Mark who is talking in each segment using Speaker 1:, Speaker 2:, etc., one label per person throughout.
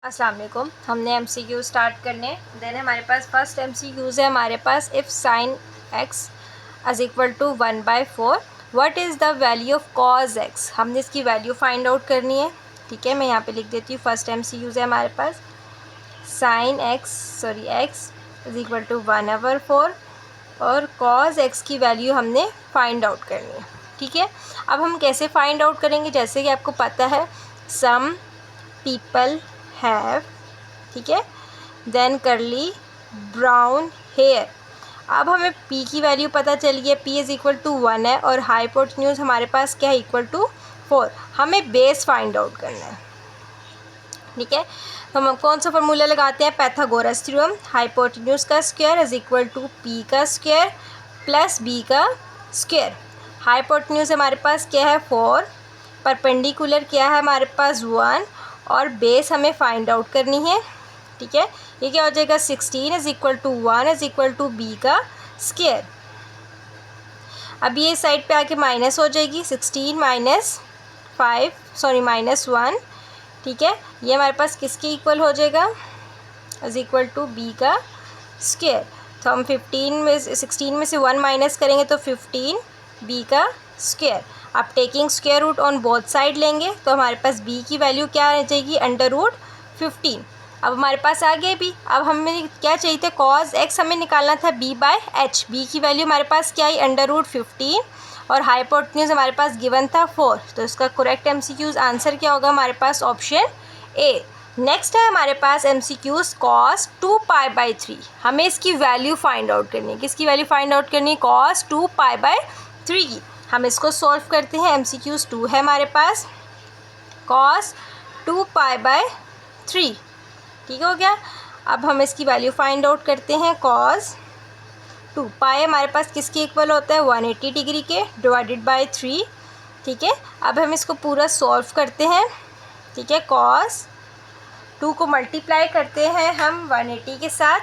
Speaker 1: अस्सलाम वालेकुम। हमने MCQ स्टार्ट करने देन हमारे पास फर्स्ट MCQs है हमारे पास if sine x is equal to 1/4 what is the value of cos x। हमने इसकी वैल्यू फाइंड आउट करनी है। ठीक है, मैं यहाँ पे लिख देती हूँ। फर्स्ट MCQs है हमारे पास sine x is equal to 1/4 और कॉज x की वैल्यू हमने फाइंड आउट करनी है। ठीक है, अब हम कैसे फाइंड आउट करेंगे, जैसे कि आपको पता है सम पीपल हैव, ठीक है, देन करली ब्राउन हेयर। अब हमें p की वैल्यू पता चली है, p इज़ इक्वल टू 1 है और हाइपोटेन्यूज हमारे पास क्या है, इक्वल टू 4। हमें बेस फाइंड आउट करना है। ठीक है, तो हम कौन सा फार्मूला लगाते हैं, पाइथागोरस थ्योरम। हाइपोटेन्यूज का square is equal to p का स्क्वायर प्लस b का स्क्वायर। हाइपोटेन्यूज हमारे पास क्या है 4, परपेंडिकुलर क्या है हमारे पास 1 और बेस हमें फाइंड आउट करनी है। ठीक है, ये क्या हो जाएगा 16 is equal to 1 is equal to b का स्क्वायर। अब ये साइड पे आके माइनस हो जाएगी, 16 माइनस 1। ठीक है, ये हमारे पास किसके इक्वल हो जाएगा, इज़ इक्वल टू b का स्क्वायर। तो हम 16 में से 1 माइनस करेंगे तो 15 b का स्क्वायर। अब taking square root on both side लेंगे तो हमारे पास b की वैल्यू क्या आ जाएगी, √15। अब हमारे पास आ गया b। अब हमें क्या चाहिए था, कॉज x हमें निकालना था b/h। b की वैल्यू हमारे पास क्या आई, √15 और हाइपोटेन्यूज हमारे पास गिवन था 4। तो इसका करेक्ट MCQs आंसर क्या होगा हमारे पास, ऑप्शन ए। नेक्स्ट है हमारे पास MCQs cos 2π/3। हमें इसकी वैल्यू फाइंड आउट करनी है। किसकी वैल्यू फाइंड आउट करनी है, cos 2π/3 की। हम इसको सॉल्व करते हैं। MCQs 2 है हमारे पास cos 2π/3। ठीक हो गया। अब हम इसकी वैल्यू फाइंड आउट करते हैं। cos 2π हमारे पास किसके इक्वल होता है, 180 डिग्री के, डिवाइडेड बाय 3। ठीक है, अब हम इसको पूरा सॉल्व करते हैं। ठीक है, cos 2 को मल्टीप्लाई करते हैं हम 180 के साथ,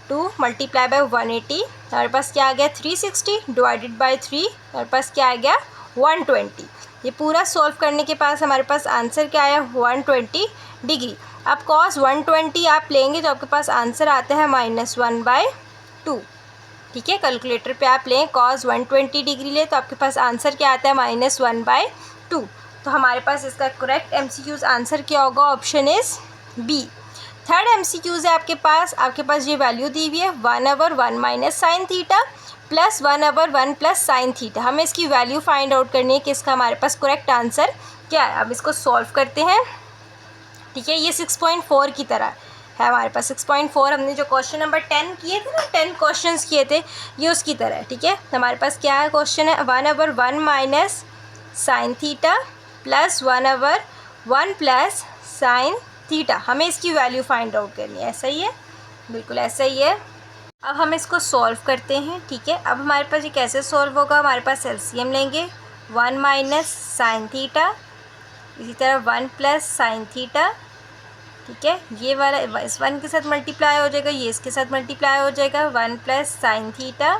Speaker 1: 2 मल्टीप्लाई बाय 180 हमारे पास क्या आ गया 360, डिवाइडेड बाय 3 हमारे पास क्या आ गया 120। ये पूरा सॉल्व करने के पास हमारे पास आंसर क्या आया, 120 डिग्री। अब cos 120 आप लेंगे तो आपके पास आंसर आता है -1/2। ठीक है, कैलकुलेटर पे आप लें cos 120 डिग्री ले तो आपके पास आंसर क्या आता है, -1/2। तो हमारे पास इसका करेक्ट MCQs आंसर क्या होगा, option is B. Third MCQs है आपके पास ये वैल्यू दी हुई है 1/1 minus sine theta plus 1/1 plus sine theta. हमें इसकी वैल्यू फाइंड आउट करनी है कि इसका हमारे पास करेक्ट आंसर क्या है। अब इसको सॉल्व करते हैं। ठीक है, ये 6.4 की तरह है हमारे पास। 6.4 हमने जो क्वेश्चन नंबर 10 किए थे ना, 10 क्वेश्चंस किए थे, ये उसकी तरह है। ठीक है, हमारे पास क्या है, क्वेश्चन है 1/1 minus sine theta plus 1/1 plus sine theta. हमें इसकी वैल्यू फाइंड आउट करनी है। ऐसा ही है, बिल्कुल ऐसा ही है। अब हम इसको सॉल्व करते हैं। ठीक है, अब हमारे पास ये कैसे सॉल्व होगा, हमारे पास LCM लेंगे 1 माइनस साइन थीटा, इसी तरह 1 प्लस साइन थीटा। ठीक है, ये वाला इस 1 के साथ मल्टीप्लाई हो जाएगा, ये इसके साथ मल्टीप्लाई हो जाएगा, 1 plus sine theta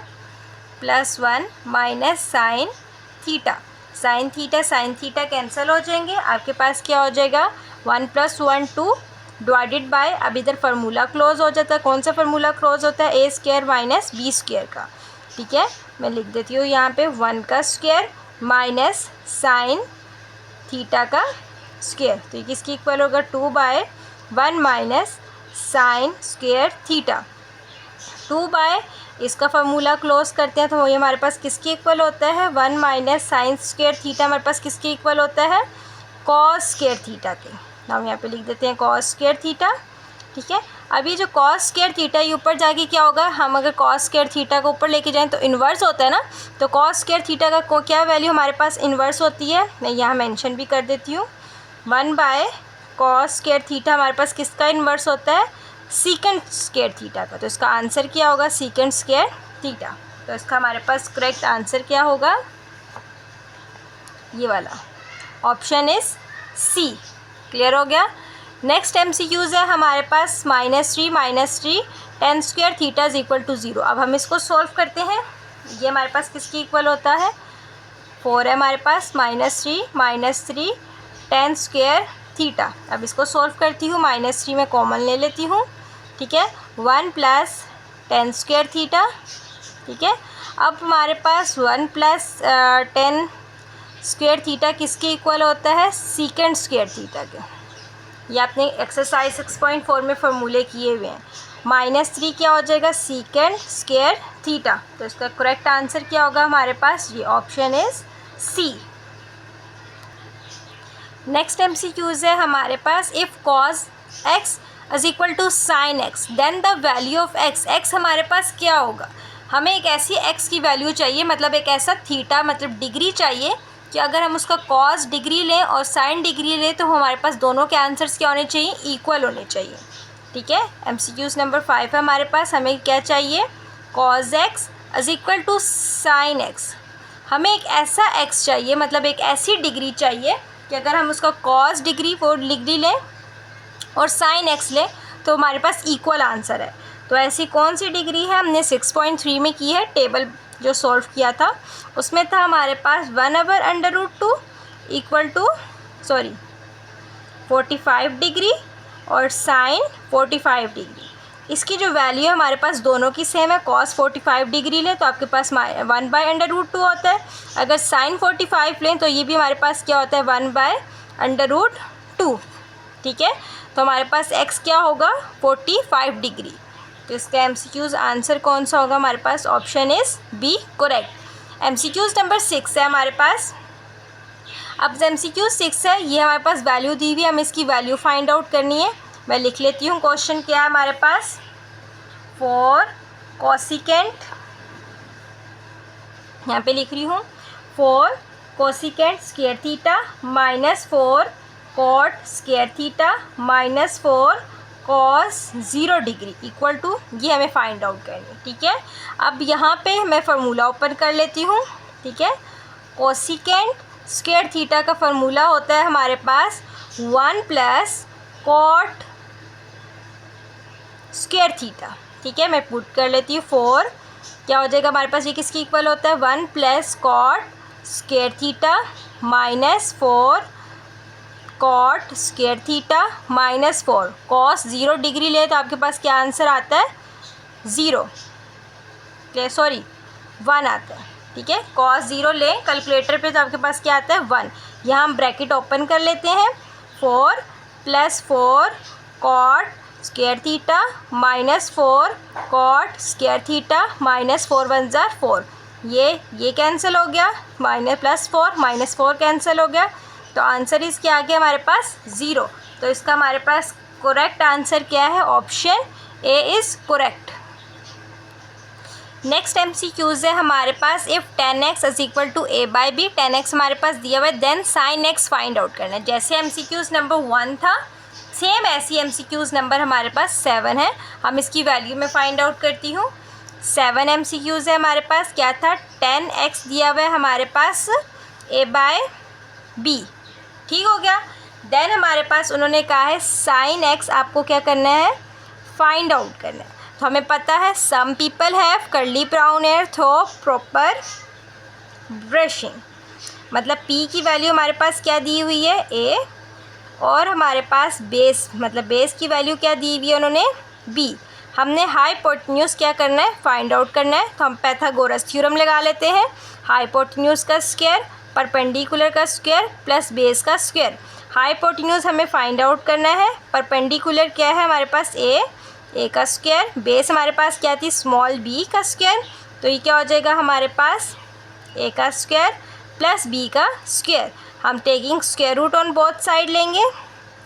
Speaker 1: plus 1 minus sine theta. Sine theta cancel हो जाएंगे, आपके पास क्या हो जाएगा 1 + 1 2 डिवाइडेड बाय, अब इधर फार्मूला क्लोज हो जाता है। कौन सा फार्मूला क्लोज होता है, a² माइनस b² का। ठीक है, मैं लिख देती हूँ यहाँ पे 1 का स्क्वायर माइनस साइन थीटा का स्क्वायर। तो ये किसकी इक्वल होगा, 2/1 माइनस साइन स्क्वायर थीटा। 2 इसका फार्मूला क्लोज करते हैं तो ये हमारे पास किसके इक्वल होता है, 1 माइनस साइन स्क्वायर थीटा हमारे पास किसके इक्वल होता है, कॉस स्क्वायर थीटा के। हम यहाँ पे लिख देते हैं कॉस स्क्वायर थीटा। ठीक है, अभी जो कॉस स्क्वायर थीटा ये ऊपर जाके क्या होगा, हम अगर कॉस स्क्वायर थीटा को ऊपर लेके जाएं तो इन्वर्स होता है ना। तो कॉस स्क्वायर थीटा का क्या वैल्यू हमारे पास इन्वर्स होती है, मैं यहाँ मेंशन भी कर देती हूँ। 1/कॉस स्क्वायर थीटा हमारे पास किसका इन्वर्स होता है, सीकेंट स्क्वायर थीटा का। तो इसका आंसर क्या होगा, सीकेंट स्क्वायर थीटा। तो इसका हमारे पास करेक्ट आंसर क्या होगा, ये वाला ऑप्शन इज़ सी। क्लियर हो गया। नेक्स्ट MCQs है हमारे पास -3 tan square theta is equal to 0। अब हम इसको सॉल्व करते हैं। ये हमारे पास किसकी इक्वल होता है, 4 है हमारे पास, -3 tan स्क्वायर थीटा। अब इसको सॉल्व करती हूँ, -3 में कॉमन ले लेती हूँ, ठीक है। 1 + tan स्क्वायर थीटा, ठीक है। अब हमारे पास 1 + tan स्क्वायर थीटा किसके इक्वल होता है, सीकेंड स्क्वायर थीटा के। ये आपने एक्सरसाइज 6.4 में फॉर्मूले किए हुए हैं। -3 क्या हो जाएगा, सीकेंड स्क्वायर थीटा। तो इसका करेक्ट आंसर क्या होगा हमारे पास, ये option is C. Next MCQs है हमारे पास, if cos x = sin x then the value of x। x हमारे पास क्या होगा, हमें एक ऐसी x की वैल्यू चाहिए, मतलब एक ऐसा थीटा मतलब डिग्री चाहिए कि अगर हम उसका cos डिग्री लें और sin डिग्री लें तो हमारे पास दोनों के आंसर्स क्या होने चाहिए, इक्वल होने चाहिए, ठीक है। MCQs नंबर 5 है हमारे पास, हमें क्या चाहिए, cos x = sin x। हमें एक ऐसा x चाहिए, मतलब एक ऐसी डिग्री चाहिए कि अगर हम उसका cos डिग्री वो डिग्री लें और sin x लें तो हमारे पास इक्वल आंसर है। तो ऐसी कौन सी डिग्री है, हमने 6.3 में की है, टेबल जो सॉल्व किया था उसमें था हमारे पास 1/√2 = 45 डिग्री और sin 45 डिग्री। इसकी जो वैल्यू है हमारे पास दोनों की सेम है, cos 45 डिग्री लें तो आपके पास 1/√2 होता है, अगर sin 45 लें तो ये भी हमारे पास क्या होता है, 1/√2, ठीक है। तो हमारे पास x क्या होगा, 45 डिग्री। तो इसका MCQs आंसर कौन सा होगा हमारे पास, option is B correct. MCQs number 6 है हमारे पास। अब MCQ 6 है, ये हमारे पास वैल्यू दी हुई है, हमें इसकी वैल्यू फाइंड आउट करनी है। मैं लिख लेती हूँ, क्वेश्चन क्या है हमारे पास, फॉर कोसिकेंट, यहाँ पे लिख रही हूँ, for cosecant square theta -4 cot square theta -4 cos 0 degree equal to, ये हमें फाइंड आउट करनी है, ठीक है। अब यहाँ पे मैं फार्मूला ओपन कर लेती हूँ, ठीक है। कोसिकेंट स्क्वायर थीटा का फार्मूला होता है हमारे पास 1 + कॉट स्क्वायर थीटा, ठीक है। मैं पुट कर लेती हूँ 4, क्या हो जाएगा हमारे पास, ये किसकी इक्वल होता है, 1 + cot square theta -4 cot square theta -4 cos 0 degree ले तो आपके पास क्या आंसर आता है, 0, 1 आता है, ठीक है। cos 0 ले कैलकुलेटर पे तो आपके पास क्या आता है, 1। यहाँ हम ब्रैकेट ओपन कर लेते हैं, 4 + 4 cot square theta -4 cot square theta -4 × 1 = 4, ये कैंसिल हो गया, -4 कैंसिल हो गया, तो आंसर इस क्या आ गया हमारे पास, 0। तो इसका हमारे पास करेक्ट आंसर क्या है, option A is correct. Next MCQs है हमारे पास, if tan x = a/b, tan x हमारे पास दिया हुआ है, then sin x find out करना है। जैसे MCQs नंबर 1 था, सेम ऐसी MCQs नंबर हमारे पास 7 है, हम इसकी वैल्यू में फाइंड आउट करती हूँ। 7 MCQs है हमारे पास, क्या था, tan x दिया हुआ है हमारे पास a/b, ठीक हो गया। देन हमारे पास उन्होंने कहा है sin x आपको क्या करना है, फाइंड आउट करना है। तो हमें पता है some people have curly brown hair through proper brushing, मतलब p की वैल्यू हमारे पास क्या दी हुई है, a, और हमारे पास बेस, मतलब बेस की वैल्यू क्या दी हुई है उन्होंने, b। हमने हाइपोटेन्यूज क्या करना है, फाइंड आउट करना है। तो हम पाइथागोरस थ्योरम लगा लेते हैं, हाइपोटेन्यूज का स्क्वायर परपेंडिकुलर का स्क्वायर प्लस बेस का स्क्वायर। हाइपोटेन्यूज हमें फाइंड आउट करना है, परपेंडिकुलर क्या है हमारे पास, ए का स्क्वायर, बेस हमारे पास क्या थी, स्मॉल b का स्क्वायर, तो ये क्या हो जाएगा हमारे पास, a का स्क्वायर प्लस b का स्क्वायर। हम taking square root on both side लेंगे,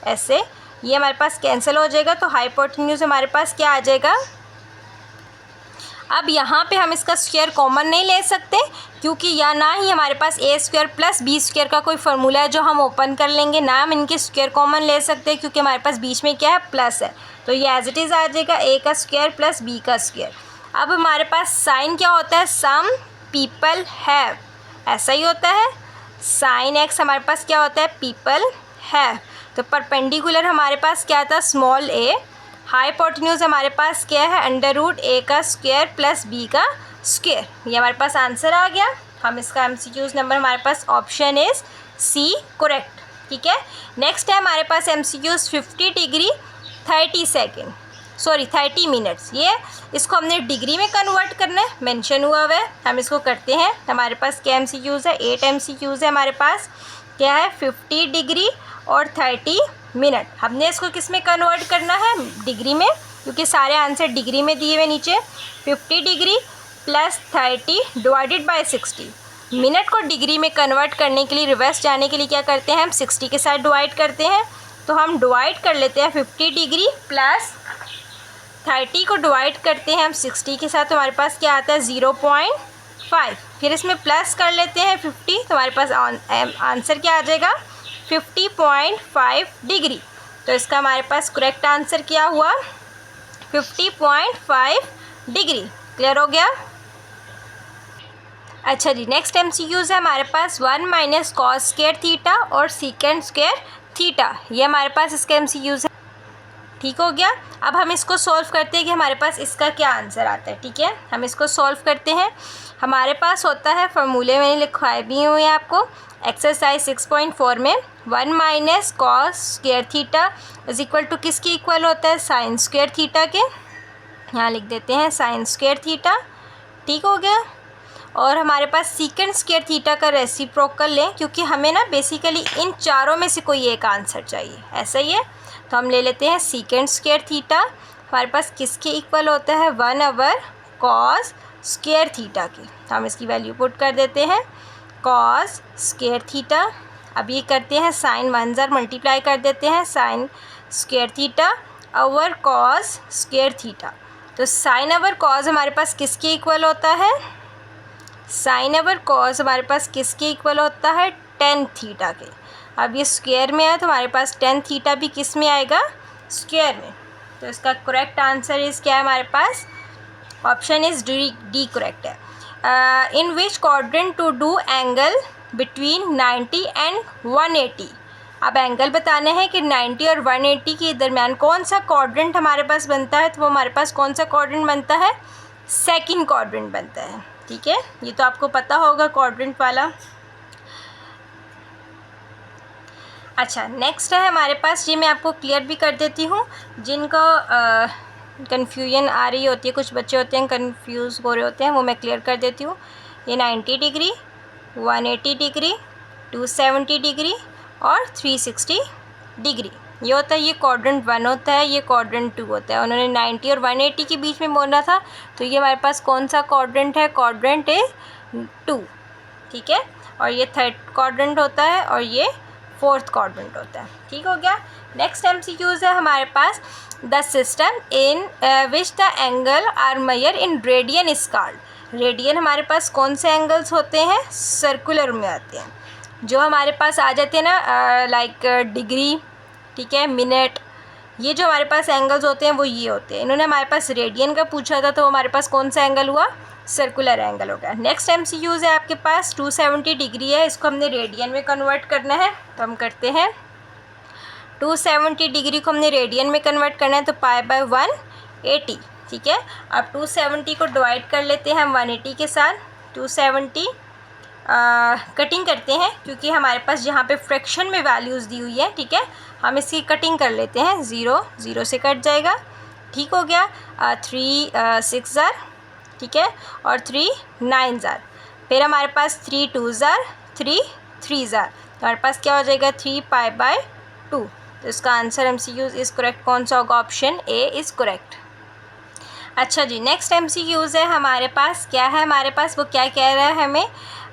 Speaker 1: ऐसे ये हमारे पास कैंसिल हो जाएगा, तो हाइपोटेन्यूज हमारे पास क्या आ जाएगा। अब यहाँ पे हम इसका स्क्वायर कॉमन नहीं ले सकते, क्योंकि या ना ही हमारे पास a² + b² का कोई फार्मूला है जो हम ओपन कर लेंगे, ना हम इनके स्क्वायर कॉमन ले सकते हैं, क्योंकि हमारे पास बीच में क्या है, प्लस है। तो ये एज इट इज़ आ जाएगा a का स्क्वायर प्लस b का स्क्वायर। अब हमारे पास साइन क्या होता है, सम पीपल हैव, ऐसा ही होता है। साइन x हमारे पास क्या होता है, पीपल हैव। तो परपेंडिकुलर हमारे पास क्या था, स्मॉल a। हाइपोटेन्यूज हमारे पास क्या है, √a का स्क्वायर प्लस b का स्क्वायर। ये हमारे पास आंसर आ गया। हम इसका MCQs नंबर हमारे पास ऑप्शन इज सी करेक्ट। ठीक है। नेक्स्ट है हमारे पास MCQs 50 degree 30 second, sorry 30 minutes. ये इसको हमने डिग्री में कन्वर्ट करना है, मेंशन हुआ हुआ है, हम इसको करते हैं। हमारे पास क्या MCQs है, 8 MCQs है हमारे पास। क्या है, 50 डिग्री और 30 मिनट। हमने इसको किस में कन्वर्ट करना है, डिग्री में, क्योंकि सारे आंसर डिग्री में दिए हुए नीचे। 50 degree plus 30 divided by 60। Minute को डिग्री में कन्वर्ट करने के लिए, रिवर्स जाने के लिए क्या करते हैं, हम 60 के साथ डिवाइड करते हैं। तो हम डिवाइड कर लेते हैं 50 डिग्री प्लस 30 को डिवाइड करते हैं हम 60 के साथ, तो हमारे पास क्या आता है 0.5। फिर इसमें प्लस कर लेते हैं 50, तो हमारे पास आंसर क्या आ जाएगा 50.5 डिग्री। तो इसका हमारे पास करेक्ट आंसर क्या हुआ 50.5 डिग्री। क्लियर हो गया। अच्छा जी, नेक्स्ट MCQs है हमारे पास 1 माइनस कॉस स्क्वायर थीटा और सीकेंड स्क्वायर थीटा। ये हमारे पास इसका MCQs है। ठीक हो गया। अब हम इसको सॉल्व करते हैं कि हमारे पास इसका क्या आंसर आता है। ठीक है, हम इसको सॉल्व करते हैं। हमारे पास होता है, फॉर्मूले मैंने लिखवाए भी हुए हैं आपको एक्सरसाइज 6.4 में, 1 minus cos square theta is equal to किसके इक्वल होता है, साइन स्क्वायर थीटा के। यहाँ लिख देते हैं साइन स्क्वायर थीटा। ठीक हो गया। और हमारे पास सीकेंड स्क्वायर थीटा का रेसिप्रोकल लें, क्योंकि हमें ना बेसिकली इन चारों में से कोई एक आंसर चाहिए, ऐसा ही है। तो हम ले लेते हैं सीकेंड स्क्वायर थीटा। हमारे पास किसके इक्वल होता है, 1/, कॉस स्क्वायर थीटा की। तो हम इसकी वैल्यू पुट कर देते हैं कॉस स्क्वायर थीटा। अब ये करते हैं साइन 1 मल्टीप्लाई कर देते हैं sine square theta over cos square theta. तो साइन ओवर कॉस हमारे पास किसके इक्वल होता है, साइन ओवर कॉस हमारे पास किसके इक्वल होता है, टेन थीटा के। अब ये स्क्वायर में है तो हमारे पास टेन थीटा भी किस में आएगा, स्क्वायर में। तो इसका करेक्ट आंसर इज़ क्या है हमारे पास, ऑप्शन इज़ डी करेक्ट है। In which quadrant to do angle between 90 and 180। अब एंगल बताने हैं कि 90 और 180 के दरमियान कौन सा क्वाड्रेंट हमारे पास बनता है। तो वो हमारे पास कौन सा क्वाड्रेंट बनता है, सेकंड क्वाड्रेंट बनता है। ठीक है, ये तो आपको पता होगा क्वाड्रेंट वाला। अच्छा, नेक्स्ट है हमारे पास, ये मैं आपको क्लियर भी कर देती हूँ जिनको कन्फ्यूजन आ रही होती है, कुछ बच्चे होते हैं कंफ्यूज हो रहे होते हैं, वो मैं क्लियर कर देती हूँ। ये 90 डिग्री, 180 डिग्री, 270 डिग्री और 360 डिग्री ये होता है। ये क्वाड्रेंट 1 होता है, ये क्वाड्रेंट 2 होता है। उन्होंने 90 और 180 के बीच में बोला था, तो ये हमारे पास कौन सा क्वाड्रेंट है, क्वाड्रेंट ए 2। ठीक है, और ये थर्ड क्वाड्रेंट होता है और ये फोर्थ क्वाड्रेंट होता है। ठीक हो गया। नेक्स्ट MCQs है हमारे पास, the system in which the angle are measure in radian is called. Radian हमारे पास कौन से एंगल्स होते हैं, सर्कुलर में आते हैं। जो हमारे पास आ जाते हैं ना लाइक डिग्री, ठीक है, मिनट, ये जो हमारे पास एंगल्स होते हैं वो ये होते हैं। इन्होंने हमारे पास रेडियन का पूछा था, तो हमारे पास कौन सा एंगल हुआ, सर्कुलर एंगल हो गया। नेक्स्ट MCQs है आपके पास 270 डिग्री है, इसको हमने रेडियन में कन्वर्ट करना है, तो हम करते हैं 270 डिग्री को हमने रेडियन में कन्वर्ट करना है, तो π/180। ठीक है, अब 270 को डिवाइड कर लेते हैं हम 180 के साथ। 270 कटिंग करते हैं, क्योंकि हमारे पास यहाँ पे फ्रैक्शन में वैल्यूज़ दी हुई है। ठीक है, हम इसकी कटिंग कर लेते हैं, 0 0 से कट जाएगा। ठीक हो गया। 3 6 ज़ार, ठीक है, और 3 9 ज़ार। फिर हमारे पास 3 2 ज़ार, 3 3 ज़ार, तो हमारे पास क्या हो जाएगा 3π/2। तो इसका आंसर MCQs इज़ करेक्ट कौन सा होगा, ऑप्शन ए इज़ करेक्ट। अच्छा जी, नेक्स्ट MCQs है हमारे पास, क्या है हमारे पास, वो क्या कह रहा है हमें,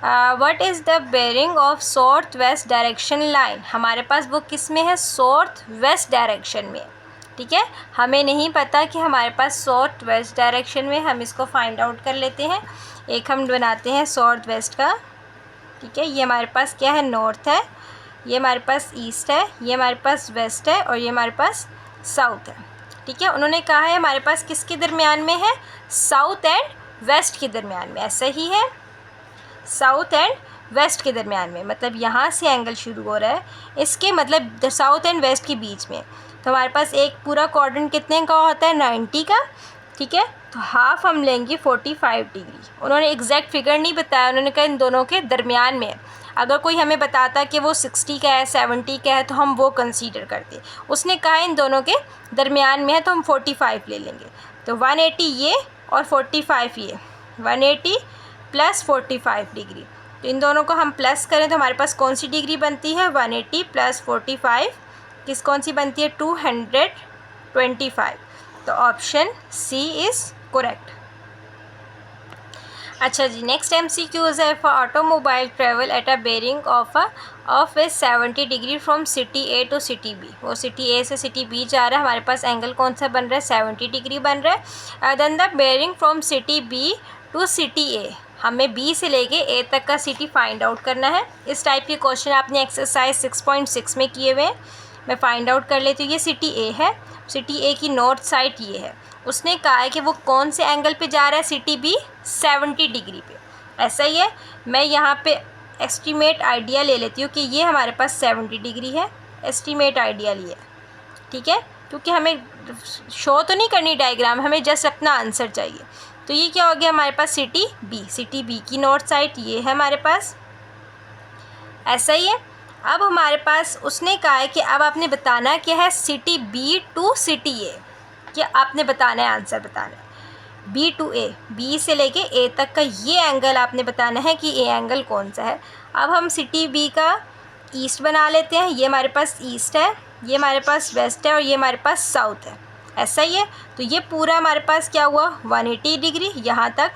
Speaker 1: what is the bearing of south west direction line. हमारे पास वो किस में है, साउथ वेस्ट डायरेक्शन में। ठीक है, हमें नहीं पता कि हमारे पास साउथ वेस्ट डायरेक्शन में, हम इसको फाइंड आउट कर लेते हैं। एक हम बनाते हैं साउथ वेस्ट का। ठीक है, ये हमारे पास क्या है, नॉर्थ है, ये हमारे पास ईस्ट है, ये हमारे पास वेस्ट है और ये हमारे पास साउथ है। ठीक है, उन्होंने कहा है हमारे पास किसके दरमियान में है, साउथ एंड वेस्ट के दरमियान में। ऐसा ही है, साउथ एंड वेस्ट के दरमियान में, मतलब यहाँ से एंगल शुरू हो रहा है, इसके मतलब साउथ एंड वेस्ट के बीच में। तो हमारे पास एक पूरा क्वाड्रेंट कितने का होता है, 90 का। ठीक है, तो हाफ हम लेंगे 45 डिग्री। उन्होंने एग्जैक्ट फिगर नहीं बताया, उन्होंने कहा इन दोनों के दरमियान में। अगर कोई हमें बताता कि वो 60 का है, 70 का है, तो हम वो कंसीडर करते। उसने कहा इन दोनों के दरमियान में है तो हम 45 ले लेंगे। तो 180 ये और 45 ये, 180 प्लस 45 डिग्री। तो इन दोनों को हम प्लस करें तो हमारे पास कौन सी डिग्री बनती है, 180 प्लस 45 कौन सी बनती है, 225। तो ऑप्शन सी इज़ करेक्ट। अच्छा जी, नेक्स्ट MCQs है, for automobile travel at a bearing of a 70 degree from city A to city B. वो सिटी ए से सिटी बी जा रहा है, हमारे पास एंगल कौन सा बन रहा है, 70 डिग्री बन रहा है। Then the bearing from city B to city A, हमें बी से लेके ए तक का सिटी फाइंड आउट करना है। इस टाइप के क्वेश्चन आपने एक्सरसाइज 6.6 में किए हुए हैं। मैं फाइंड आउट कर लेती हूँ। ये सिटी ए है, सिटी ए की नॉर्थ साइड ये है। उसने कहा है कि वो कौन से एंगल पे जा रहा है, सिटी बी 70 डिग्री पे। ऐसा ही है, मैं यहाँ पे एस्टीमेट आइडिया ले लेती हूँ कि ये हमारे पास 70 डिग्री है, एस्टीमेट आइडिया लिया, ठीक है, क्योंकि हमें शो तो नहीं करनी डायग्राम, हमें जस्ट अपना आंसर चाहिए। तो ये क्या हो गया हमारे पास, सिटी बी की नॉर्थ साइड ये है हमारे पास। ऐसा ही है, अब हमारे पास उसने कहा है कि अब आपने बताना क्या है, सिटी बी टू सिटी ए, क्या आपने बताना है, आंसर बताना है। बी टू ए, बी से लेके ए तक का ये एंगल आपने बताना है कि ए एंगल कौन सा है। अब हम सिटी बी का ईस्ट बना लेते हैं। ये हमारे पास ईस्ट है, ये हमारे पास वेस्ट है और ये हमारे पास साउथ है। ऐसा ही है, तो ये पूरा हमारे पास क्या हुआ, 180 डिग्री यहाँ तक।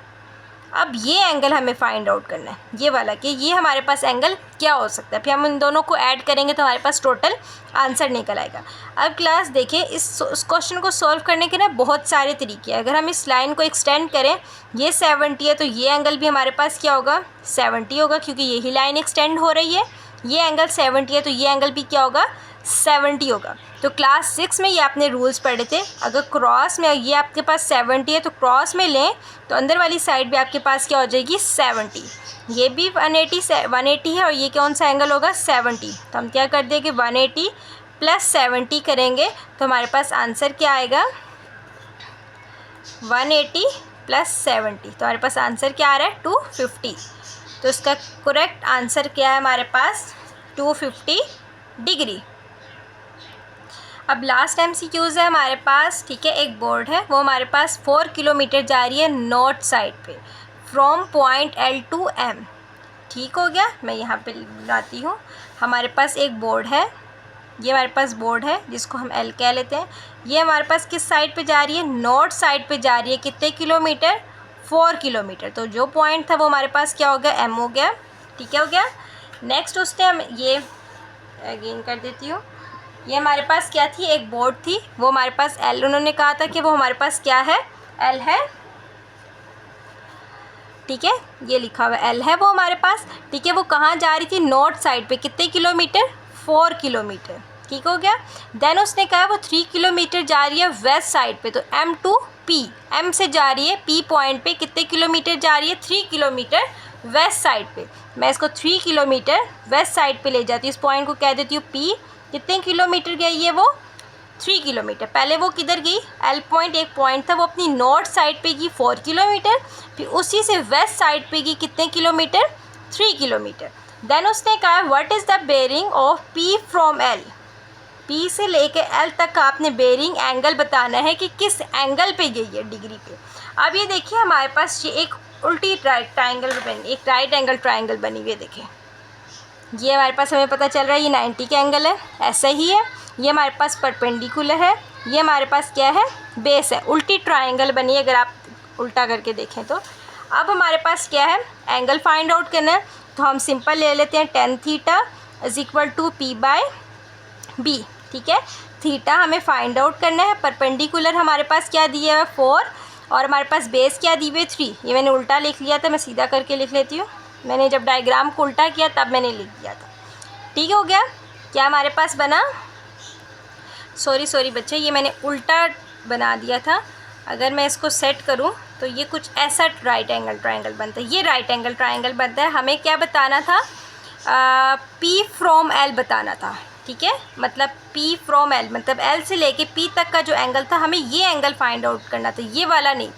Speaker 1: अब ये एंगल हमें फाइंड आउट करना है, ये वाला, कि ये हमारे पास एंगल क्या हो सकता है। फिर हम इन दोनों को ऐड करेंगे तो हमारे पास टोटल आंसर निकल आएगा। अब क्लास देखिए, इस क्वेश्चन को सॉल्व करने के ना बहुत सारे तरीके हैं। अगर हम इस लाइन को एक्सटेंड करें, ये 70 है तो ये एंगल भी हमारे पास क्या होगा, 70 होगा, क्योंकि यही लाइन एक्सटेंड हो रही है। ये एंगल 70 है तो ये एंगल भी क्या होगा, 70 होगा। तो क्लास 6 में ये आपने रूल्स पढ़े थे, अगर क्रॉस में ये आपके पास 70 है तो क्रॉस में लें तो अंदर वाली साइड भी आपके पास क्या हो जाएगी, 70। ये भी 180 है और ये कौन सा एंगल होगा, 70। तो हम क्या कर देंगे, 180 प्लस 70 करेंगे तो हमारे पास आंसर क्या आएगा, 180 प्लस 70। तो हमारे पास आंसर क्या आ रहा है, 250। तो इसका करेक्ट आंसर क्या है हमारे पास, 250 डिग्री। अब लास्ट MCQs है हमारे पास, ठीक है। एक बोर्ड है, वो हमारे पास 4 किलोमीटर जा रही है नॉर्थ साइड पे, from point L to M। ठीक हो गया, मैं यहाँ पे बनाती हूँ। हमारे पास एक बोर्ड है, ये हमारे पास बोर्ड है जिसको हम L कह लेते हैं। ये हमारे पास किस साइड पे जा रही है, नॉर्थ साइड पे जा रही है। कितने किलोमीटर, 4 किलोमीटर। तो जो पॉइंट था वो हमारे पास क्या हो गया, M हो गया, ठीक है, हो गया। नेक्स्ट उसने हम ये अगेन कर देती हूँ। ये हमारे पास क्या थी, एक बोर्ड थी, वो हमारे पास L, उन्होंने कहा था कि वो हमारे पास क्या है, L है, ठीक है, ये लिखा हुआ L है वो हमारे पास, ठीक है। वो कहाँ जा रही थी, नॉर्थ साइड पे। कितने किलोमीटर, 4 किलोमीटर, ठीक हो गया। देन उसने कहा वो 3 किलोमीटर जा रही है वेस्ट साइड पे, तो M टू P, M से जा रही है P पॉइंट पे। कितने किलोमीटर जा रही है, 3 किलोमीटर वेस्ट साइड पे। मैं इसको 3 किलोमीटर वेस्ट साइड पे ले जाती हूँ, इस पॉइंट को कह देती हूँ P। कितने किलोमीटर गई है वो, 3 किलोमीटर। पहले वो किधर गई, L पॉइंट एक पॉइंट था, वो अपनी नॉर्थ साइड पे गई 4 किलोमीटर, फिर उसी से वेस्ट साइड पे गई कितने किलोमीटर, 3 किलोमीटर। देन उसने कहा what is the bearing of P from L, P से लेके L तक का आपने बेरिंग एंगल बताना है कि किस एंगल पे गई है, डिग्री पे। अब ये देखिए हमारे पास ये एक उल्टी एक राइट एंगल ट्राइंगल बनी हुई है। देखिए ये हमारे पास हमें पता चल रहा है ये 90 का एंगल है, ऐसा ही है। ये हमारे पास परपेंडिकुलर है, ये हमारे पास क्या है, बेस है। उल्टी ट्राइंगल बनी है अगर आप उल्टा करके देखें तो। अब हमारे पास क्या है, एंगल फाइंड आउट करना है, तो हम सिंपल ले लेते हैं tan theta is equal to P/B, ठीक है। थीटा हमें फाइंड आउट करना है, परपेंडिकुलर हमारे पास क्या दिया है 4 और हमारे पास बेस क्या दी हुई है 3। ये मैंने उल्टा लिख लिया था, मैं सीधा करके लिख लेती हूँ। मैंने जब डायग्राम को उल्टा किया तब मैंने लिख दिया था, ठीक हो गया। क्या हमारे पास बना, सॉरी बच्चे, ये मैंने उल्टा बना दिया था। अगर मैं इसको सेट करूं तो ये कुछ ऐसा राइट एंगल ट्रायंगल बनता है, ये राइट एंगल ट्रायंगल बनता है। हमें क्या बताना था, P फ्रॉम L बताना था, ठीक है। मतलब P फ्रॉम L मतलब L से लेके P तक का जो एंगल था, हमें ये एंगल फाइंड आउट करना था, ये वाला नहीं,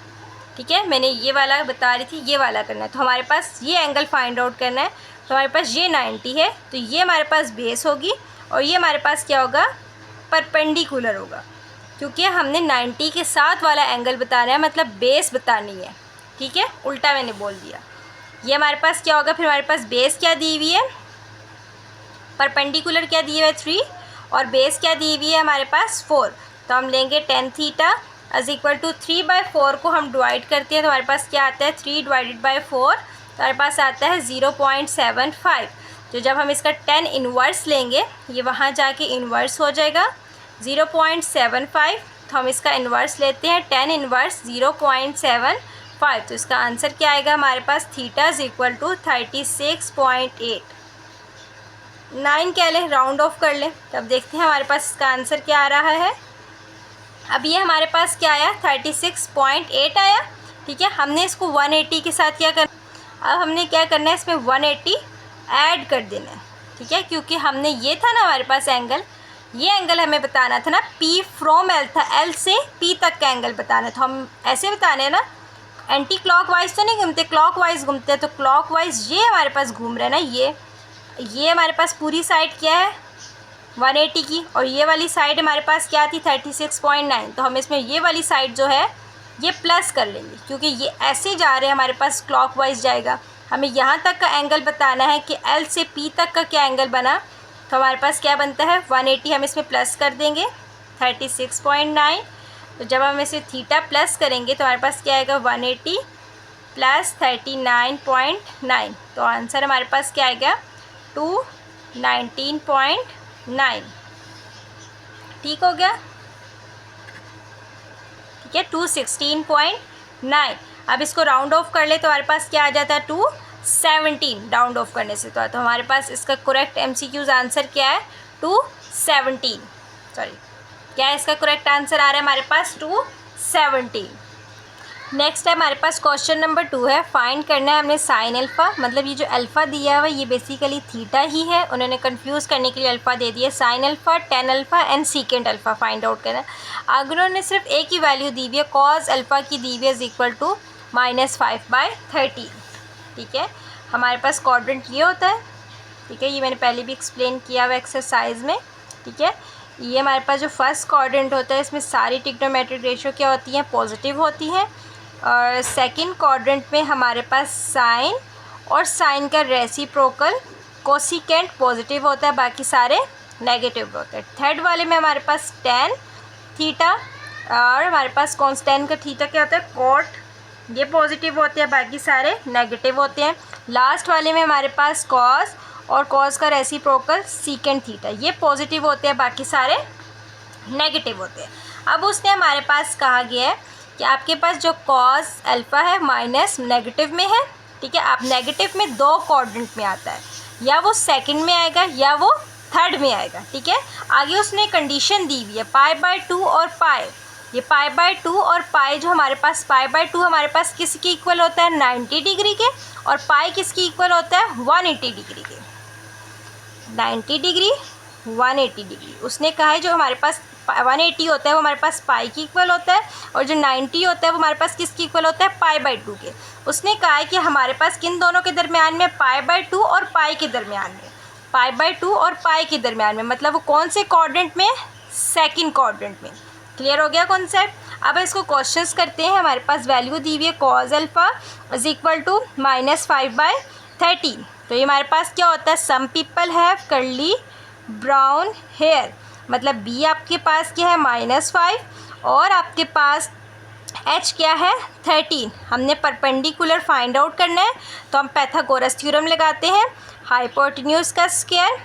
Speaker 1: ठीक है। मैंने ये वाला बता रही थी, ये वाला करना है। तो हमारे पास ये एंगल फाइंड आउट करना है। तो हमारे पास ये 90 है, तो ये हमारे पास बेस होगी और ये हमारे पास क्या होगा, परपेंडिकुलर होगा, क्योंकि हमने 90 के साथ वाला एंगल बताना है, मतलब बेस बतानी है। ठीक है, उल्टा मैंने बोल दिया। ये हमारे पास क्या होगा, फिर हमारे पास बेस क्या दी हुई है, परपेंडिकुलर क्या दी हुई है 3 और बेस क्या दी हुई है हमारे पास 4। तो हम लेंगे tan theta is equal to 3/4 को हम डिवाइड करते हैं तो हमारे पास क्या आता है 3 डिवाइडेड बाई 4, तो हमारे पास आता है 0.75। तो जब हम इसका tan इन्वर्स लेंगे ये वहाँ जाके इन्वर्स हो जाएगा 0.75, तो हम इसका इन्वर्स लेते हैं tan इन्वर्स 0.75, तो इसका आंसर क्या आएगा हमारे पास थीटा इज इक्वल टू 36.8। 9 कह लें, राउंड ऑफ कर लें, तब देखते हैं हमारे पास इसका आंसर क्या आ रहा है। अब ये हमारे पास क्या आया 36.8 आया। ठीक है, हमने इसको 180 के साथ क्या करना, अब हमने क्या करना है इसमें 180 ऐड कर देना है। ठीक है, क्योंकि हमने ये था ना हमारे पास एंगल, ये एंगल हमें बताना था ना P फ्रॉम L था, L से P तक का एंगल बताना था। हम ऐसे बताने हैं ना, एंटी क्लॉकवाइज तो नहीं घूमते, क्लॉकवाइज घूमते हैं, तो क्लॉकवाइज ये हमारे पास घूम रहा है ना, ये हमारे पास पूरी साइड क्या है 180 की, और ये वाली साइड हमारे पास क्या थी 36.9, तो हम इसमें ये वाली साइड जो है ये प्लस कर लेंगे, क्योंकि ये ऐसे जा रहे हैं हमारे पास क्लॉकवाइज जाएगा। हमें यहाँ तक का एंगल बताना है कि L से P तक का क्या एंगल बना, तो हमारे पास क्या बनता है 180, हम इसमें प्लस कर देंगे 36.9। तो जब हम इसे थीटा प्लस करेंगे तो हमारे पास क्या आएगा 180 प्लस 39.9, तो आंसर हमारे पास क्या आएगा 219.9। ठीक हो गया, ठीक है 216.9। अब इसको राउंड ऑफ कर ले तो हमारे पास क्या आ जाता है 217 राउंड ऑफ करने से, तो हमारे पास इसका करेक्ट MCQ's आंसर क्या है 217, सॉरी क्या है इसका करेक्ट आंसर आ रहा है हमारे पास 217। नेक्स्ट है हमारे पास क्वेश्चन नंबर 2 है, फाइंड करना है हमने साइन अल्फ़ा, मतलब ये जो अल्फ़ा दिया हुआ है ये बेसिकली थीटा ही है, उन्होंने कंफ्यूज करने के लिए अल्फ़ा दे दिया। Sine alpha, tan alpha and secant alpha find out करना है। अगर उन्होंने सिर्फ एक ही वैल्यू दी हुई है, कॉज अल्फ़ा की दी हुई है इज इक्वल टू -5/13। ठीक है, हमारे पास क्वाड्रेंट ये होता है। ठीक है, ये मैंने पहले भी एक्सप्लेन किया हुआ एक्सरसाइज में। ठीक है, ये हमारे पास जो फर्स्ट क्वाड्रेंट होता है इसमें सारी ट्रिग्नोमेट्रिक रेशियो क्या होती हैं पॉजिटिव होती हैं, और सेकंड क्वाड्रेंट में हमारे पास साइन और साइन का रेसिप्रोकल कोसिकेंट पॉजिटिव होता है, बाकी सारे नेगेटिव होते हैं। थर्ड वाले में हमारे पास टेन थीटा और हमारे पास कॉन्स्टेंट का थीटा क्या होता है कॉट, ये पॉजिटिव होते हैं, बाकी सारे नेगेटिव होते हैं। लास्ट वाले में हमारे पास कॉस और कॉस का रेसिप्रोकल सीकेंट थीटा, ये पॉजिटिव होते हैं, बाकी सारे नेगेटिव होते हैं। अब उसने हमारे पास कहा गया है कि आपके पास जो कॉस अल्फ़ा है माइनस नेगेटिव में है। ठीक है, आप नेगेटिव में दो क्वाड्रेंट में आता है, या वो सेकंड में आएगा या वो थर्ड में आएगा। ठीक है, आगे उसने कंडीशन दी हुई है π/2 और पाई, ये π/2 और पाई जो हमारे पास π/2 हमारे पास किसके इक्वल होता है 90 डिग्री के, और पाई किसकी इक्वल होता है 180 डिग्री के। 90 डिग्री 180 डिग्री उसने कहा है, जो हमारे पास 180 होता है वो हमारे पास पाई की इक्वल होता है, और जो 90 होता है वो हमारे पास किसकी इक्वल होता है π/2 के। उसने कहा है कि हमारे पास किन दोनों के दरमियान में π/2 और पाई के दरमियान में, π/2 और पाई के दरमियान में, मतलब वो कौन से क्वाड्रेंट में, सेकंड क्वाड्रेंट में। क्लियर हो गया कॉन्सेप्ट। अब इसको क्वेश्चंस करते हैं। हमारे पास वैल्यू दी हुई है cos alpha is equal to -5/13। तो ये हमारे पास क्या होता है, some people have curly brown hair, मतलब बी आपके पास क्या है -5 और आपके पास एच क्या है 13। हमने परपेंडिकुलर फाइंड आउट करना है, तो हम पाइथागोरस थ्योरम लगाते हैं। हाइपोटेन्यूज का स्क्वायर,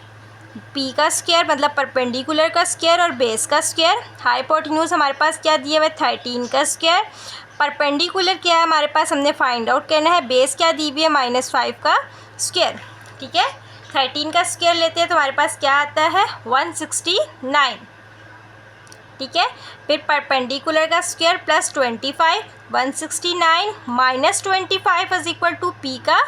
Speaker 1: पी का स्क्वायर मतलब परपेंडिकुलर का स्क्वायर और बेस का स्क्वायर। हाइपोटेन्यूज हमारे पास क्या दिया हुआ है 13 का स्क्वायर, परपेंडिकुलर क्या है हमारे पास हमने फाइंड आउट करना है, बेस क्या दी हुई है -5 का स्क्वायर। ठीक है, 13 का स्क्वायर लेते हैं तो हमारे पास क्या आता है 169। ठीक है, फिर परपेंडिकुलर का square plus 25, 169 minus 25 is equal to P का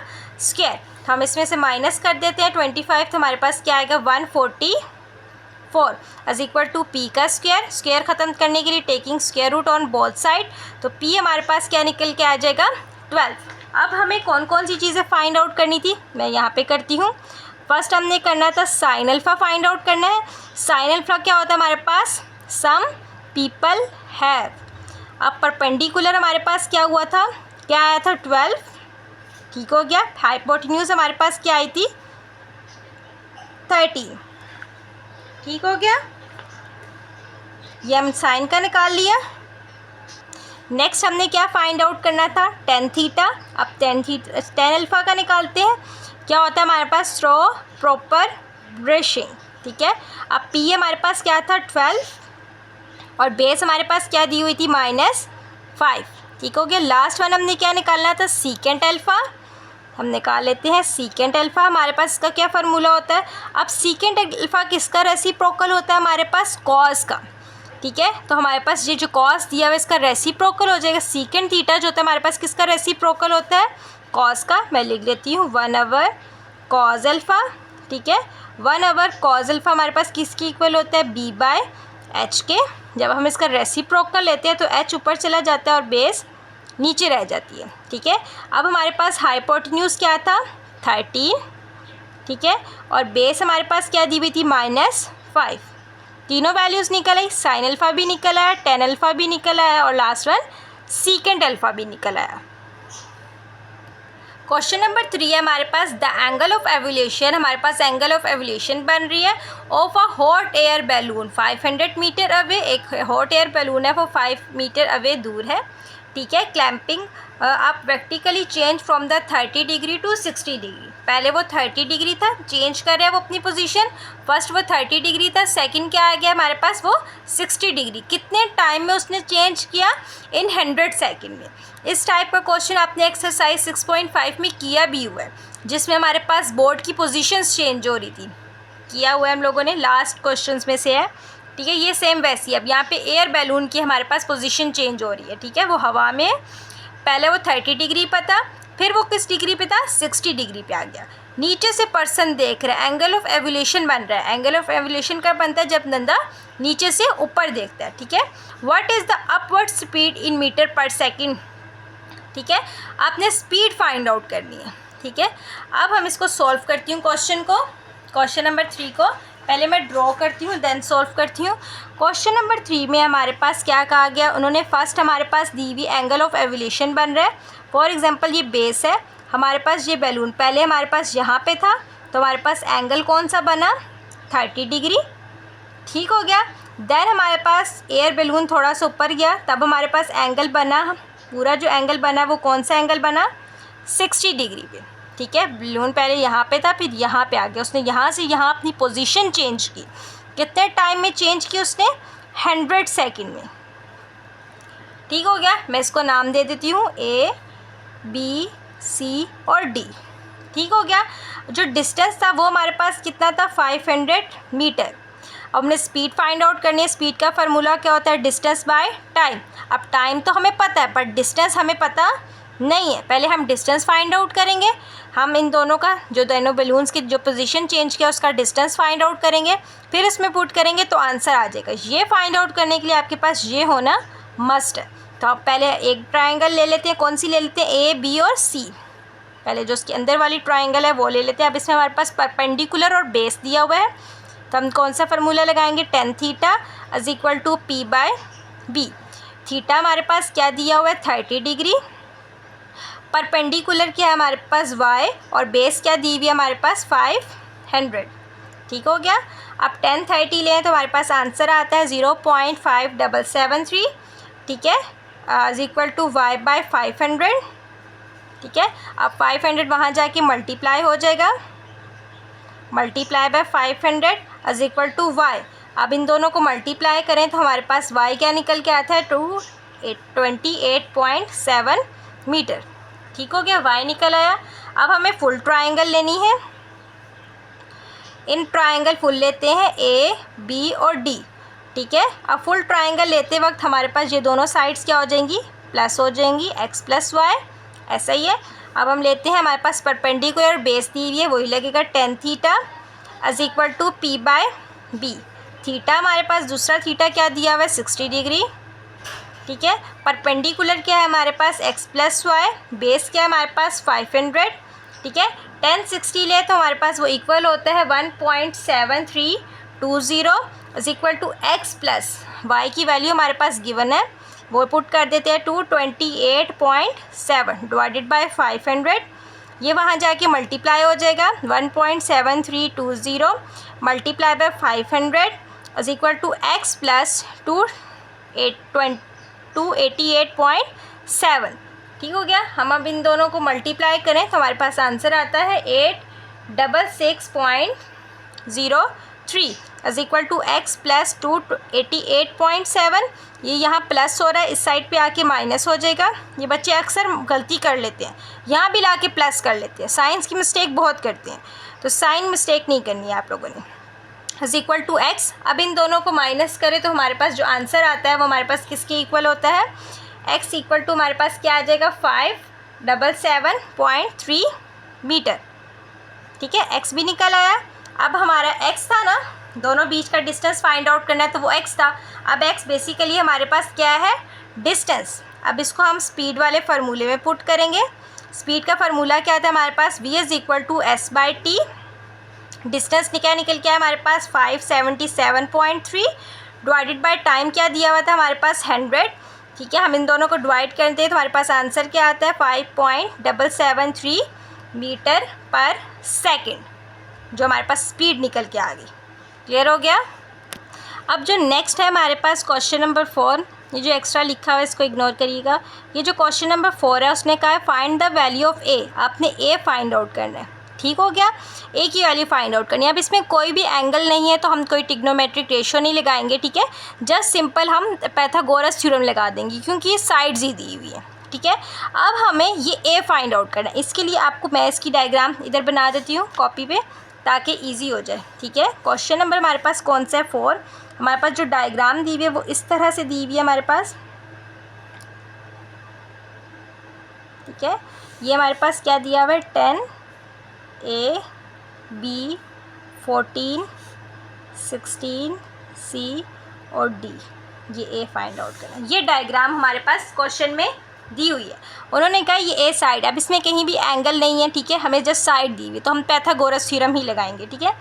Speaker 1: स्क्वायर। तो हम इसमें से माइनस कर देते हैं 25, तो हमारे पास क्या आएगा 144 इज इक्वल टू पी का स्क्वायर। स्क्वायर ख़त्म करने के लिए taking square root on both side, तो पी हमारे पास क्या निकल के आ जाएगा 12। अब हमें कौन कौन सी चीज़ें फाइंड आउट करनी थी, मैं यहाँ पे करती हूँ। फर्स्ट हमने करना था साइन अल्फ़ा फाइंड आउट करना है। साइन अल्फ़ा क्या होता है हमारे पास, सम पीपल हैव। अब परपेंडिकुलर हमारे पास क्या हुआ था, क्या आया था 12, ठीक हो गया। हाइपोटेन्यूज हमारे पास क्या आई थी 13, ठीक हो गया। ये हम साइन का निकाल लिया। नेक्स्ट हमने क्या फाइंड आउट करना था, टेन थीटा। अब टेन अल्फ़ा का निकालते हैं। क्या होता है हमारे पास, थ्रो प्रॉपर ब्रशिंग, ठीक है। अब पी हमारे पास क्या था 12 और बेस हमारे पास क्या दी हुई थी -5, ठीक हो गया। लास्ट वन हमने क्या निकालना था, सीकेंट अल्फ़ा। हम निकाल लेते हैं सीकेंट अल्फ़ा। हमारे पास इसका क्या फार्मूला होता है, अब सीकेंट अल्फ़ा किसका रेसिप्रोकल होता है हमारे पास, कॉस का, ठीक है। तो हमारे पास ये जो कॉस दिया हुआ है इसका रेसिप्रोकल हो जाएगा। सीकेंट थीटा जो होता है हमारे पास किसका रेसिप्रोकल होता है, कॉस का। मैं लिख लेती हूँ 1/, कॉस अल्फ़ा, ठीक है। 1/, कॉस अल्फ़ा हमारे पास किसकी इक्वल होता है, b/h के। जब हम इसका रेसिप्रोकल लेते हैं तो h ऊपर चला जाता है और बेस नीचे रह जाती है, ठीक है। अब हमारे पास हाइपोटेन्यूज क्या था 13, ठीक है, और बेस हमारे पास क्या दी हुई थी -5। तीनों वैल्यूज़ निकल आई, साइन अल्फ़ा भी निकल आया, टेन अल्फ़ा भी निकल आया और लास्ट वन सीकेंट अल्फ़ा भी निकल आया। क्वेश्चन नंबर 3 है हमारे पास, द एंगल ऑफ एवोल्यूशन। हमारे पास एंगल ऑफ एवोल्यूशन बन रही है of a hot air balloon 500 metre away. एक हॉट एयर बैलून है वो 5 मीटर अवे दूर है, ठीक है। क्लैंपिंग आप practically change from the 30 degree to 60 degree. पहले वो 30 डिग्री था, चेंज कर रहा है वो अपनी पोजीशन। फर्स्ट वो 30 डिग्री था, सेकंड क्या आ गया हमारे पास, वो 60 डिग्री। कितने टाइम में उसने चेंज किया, इन 100 सेकंड में। इस टाइप का क्वेश्चन आपने एक्सरसाइज 6.5 में किया भी हुआ है, जिसमें हमारे पास बोर्ड की पोजीशंस चेंज हो रही थी, किया हुआ है हम लोगों ने, लास्ट क्वेश्चंस में से है, ठीक है। ये सेम वैसी, अब यहाँ पे एयर बैलून की हमारे पास पोजीशन चेंज हो रही है, ठीक है। वो हवा में पहले वो 30 डिग्री पे था, फिर वो किस डिग्री पे था, 60 डिग्री पे आ गया। नीचे से पर्सन देख रहा है, एंगल ऑफ एवोल्यूशन बन रहा है। एंगल ऑफ एवोल्यूशन कब बनता है, जब बंदा नीचे से ऊपर देखता है, ठीक है। What is the upward speed in metre per second, ठीक है। आपने स्पीड फाइंड आउट करनी है, ठीक है। अब हम इसको सॉल्व करती हूँ क्वेश्चन को, क्वेश्चन नंबर 3 को। पहले मैं ड्रॉ करती हूँ देन सॉल्व करती हूँ। क्वेश्चन नंबर 3 में हमारे पास क्या कहा गया, उन्होंने फर्स्ट हमारे पास दी हुई एंगल ऑफ एवोल्यूशन बन रहा है। फॉर एग्जांपल ये बेस है हमारे पास, ये बैलून पहले हमारे पास यहाँ पे था, तो हमारे पास एंगल कौन सा बना 30 डिग्री, ठीक हो गया। देन हमारे पास एयर बैलून थोड़ा सा ऊपर गया, तब हमारे पास एंगल बना, पूरा जो एंगल बना वो कौन सा एंगल बना 60 डिग्री पे, ठीक है। बैलून पहले यहाँ पे था, फिर यहाँ पे आ गया, उसने यहाँ से यहाँ अपनी पोजीशन चेंज की। कितने टाइम में चेंज की उसने, 100 सेकंड में, ठीक हो गया। मैं इसको नाम दे देती हूँ A, B, C और D, ठीक हो गया। जो डिस्टेंस था वो हमारे पास कितना था 500 मीटर। अब हमने स्पीड फाइंड आउट करनी है। स्पीड का फार्मूला क्या होता है, डिस्टेंस बाय टाइम। अब टाइम तो हमें पता है पर डिस्टेंस हमें पता नहीं है। पहले हम डिस्टेंस फाइंड आउट करेंगे, हम इन दोनों का, जो दोनों बैलून्स की जो पोजीशन चेंज किया उसका डिस्टेंस फाइंड आउट करेंगे, फिर इसमें पुट करेंगे तो आंसर आ जाएगा। ये फाइंड आउट करने के लिए आपके पास ये होना मस्ट है। तो आप पहले एक ट्राइंगल ले लेते हैं, कौन सी ले लेते हैं, A, B और C। पहले जो उसके अंदर वाली ट्राइंगल है वो ले लेते हैं। अब इसमें हमारे पास परपेंडिकुलर और बेस दिया हुआ है, तो हम कौन सा फार्मूला लगाएंगे, tan theta is equal to P/B। Theta हमारे पास क्या दिया हुआ है 30 डिग्री, परपेंडिकुलर क्या है हमारे पास y, और बेस क्या दी हुई है हमारे पास 500, ठीक हो गया। अब tan 30 लें तो हमारे पास आंसर आता है 0.5773, ठीक है, इज इक्वल टू y/500, ठीक है। अब 500 वहाँ जाके मल्टीप्लाई हो जाएगा, multiply by 500 is equal to y। अब इन दोनों को मल्टीप्लाई करें तो हमारे पास y क्या निकल के आता है 28.7 मीटर, ठीक हो गया, y निकल आया। अब हमें फुल ट्राइंगल लेनी है। इन ट्राइंगल फुल लेते हैं A, B और D, ठीक है। अब फुल ट्राइंगल लेते वक्त हमारे पास ये दोनों साइड्स क्या हो जाएंगी, प्लस हो जाएंगी, x + y, ऐसा ही है। अब हम लेते हैं, हमारे पास परपेंडिकुलर बेस दी हुई है, वही लगेगा tan theta is equal to P/B। Theta हमारे पास दूसरा थीटा क्या दिया हुआ है 60 डिग्री, ठीक है। परपेंडिकुलर क्या है हमारे पास x प्लस वाई, बेस क्या है हमारे पास 500, ठीक है। 1060 ले तो हमारे पास वो इक्वल होता है 1.7320 is equal to x plus Y की वैल्यू हमारे पास गिवन है, वो पुट कर देते हैं 228.7 डिवाइडेड बाय 500, ये वहाँ जाके मल्टीप्लाई हो जाएगा 1.7320 multiply by 500 is equal to x plus 288.7, ठीक हो गया। हम अब इन दोनों को मल्टीप्लाई करें तो हमारे पास आंसर आता है 866.03 is equal to x plus 288.7, ये यहाँ प्लस हो रहा है, इस साइड पे आके माइनस हो जाएगा। ये बच्चे अक्सर गलती कर लेते हैं, यहाँ भी लाके प्लस कर लेते हैं, साइंस की मिस्टेक बहुत करते हैं, तो साइन मिस्टेक नहीं करनी है आप लोगों ने। इज इक्वल टू x, अब इन दोनों को माइनस करें तो हमारे पास जो आंसर आता है वो हमारे पास किसके इक्वल होता है, x इक्वल टू हमारे पास क्या आ जाएगा 577.3 मीटर, ठीक है। x भी निकल आया। अब हमारा x था ना, दोनों बीच का डिस्टेंस फाइंड आउट करना है तो वो x था। अब x बेसिकली हमारे पास क्या है, डिस्टेंस। अब इसको हम स्पीड वाले फार्मूले में पुट करेंगे। स्पीड का फार्मूला क्या था हमारे पास, v is equal to s by T. Distance क्या निकल के आया हमारे पास 577.3 डिवाइडेड बाय टाइम क्या दिया हुआ था हमारे पास 100, ठीक है। हम इन दोनों को डिवाइड करते हैं तो हमारे पास आंसर क्या आता है 5.773 मीटर पर सेकंड, जो हमारे पास स्पीड निकल के आ गई। क्लियर हो गया। अब जो नेक्स्ट है हमारे पास क्वेश्चन नंबर 4, ये जो एक्स्ट्रा लिखा हुआ है इसको इग्नोर करिएगा। ये जो क्वेश्चन नंबर 4 है उसने कहा है फाइंड द वैल्यू ऑफ ए, आपने ए फाइंड आउट करना है, ठीक हो गया। ए की वैल्यू फाइंड आउट करनी है। अब इसमें कोई भी एंगल नहीं है तो हम कोई ट्रिग्नोमेट्रिक रेशियो नहीं लगाएंगे, ठीक है। जस्ट सिंपल हम पाइथागोरस थ्योरम लगा देंगे क्योंकि ये साइड्स ही दी हुई है, ठीक है। अब हमें ये ए फाइंड आउट करना है। इसके लिए आपको मैं इसकी डायग्राम इधर बना देती हूँ कॉपी पे ताकि ईजी हो जाए, ठीक है। क्वेश्चन नंबर हमारे पास कौन सा है 4, हमारे पास जो डायग्राम दी हुई है वो इस तरह से दी हुई है हमारे पास, ठीक है। ये हमारे पास क्या दिया हुआ है 10 A B 14 16 C और D, ये ए फाइंड आउट करना। ये डायग्राम हमारे पास क्वेश्चन में दी हुई है। उन्होंने कहा ये ए साइड, अब इसमें कहीं भी एंगल नहीं है, ठीक है, हमें जस्ट साइड दी हुई, तो हम पाइथागोरस थ्योरम ही लगाएंगे, ठीक है।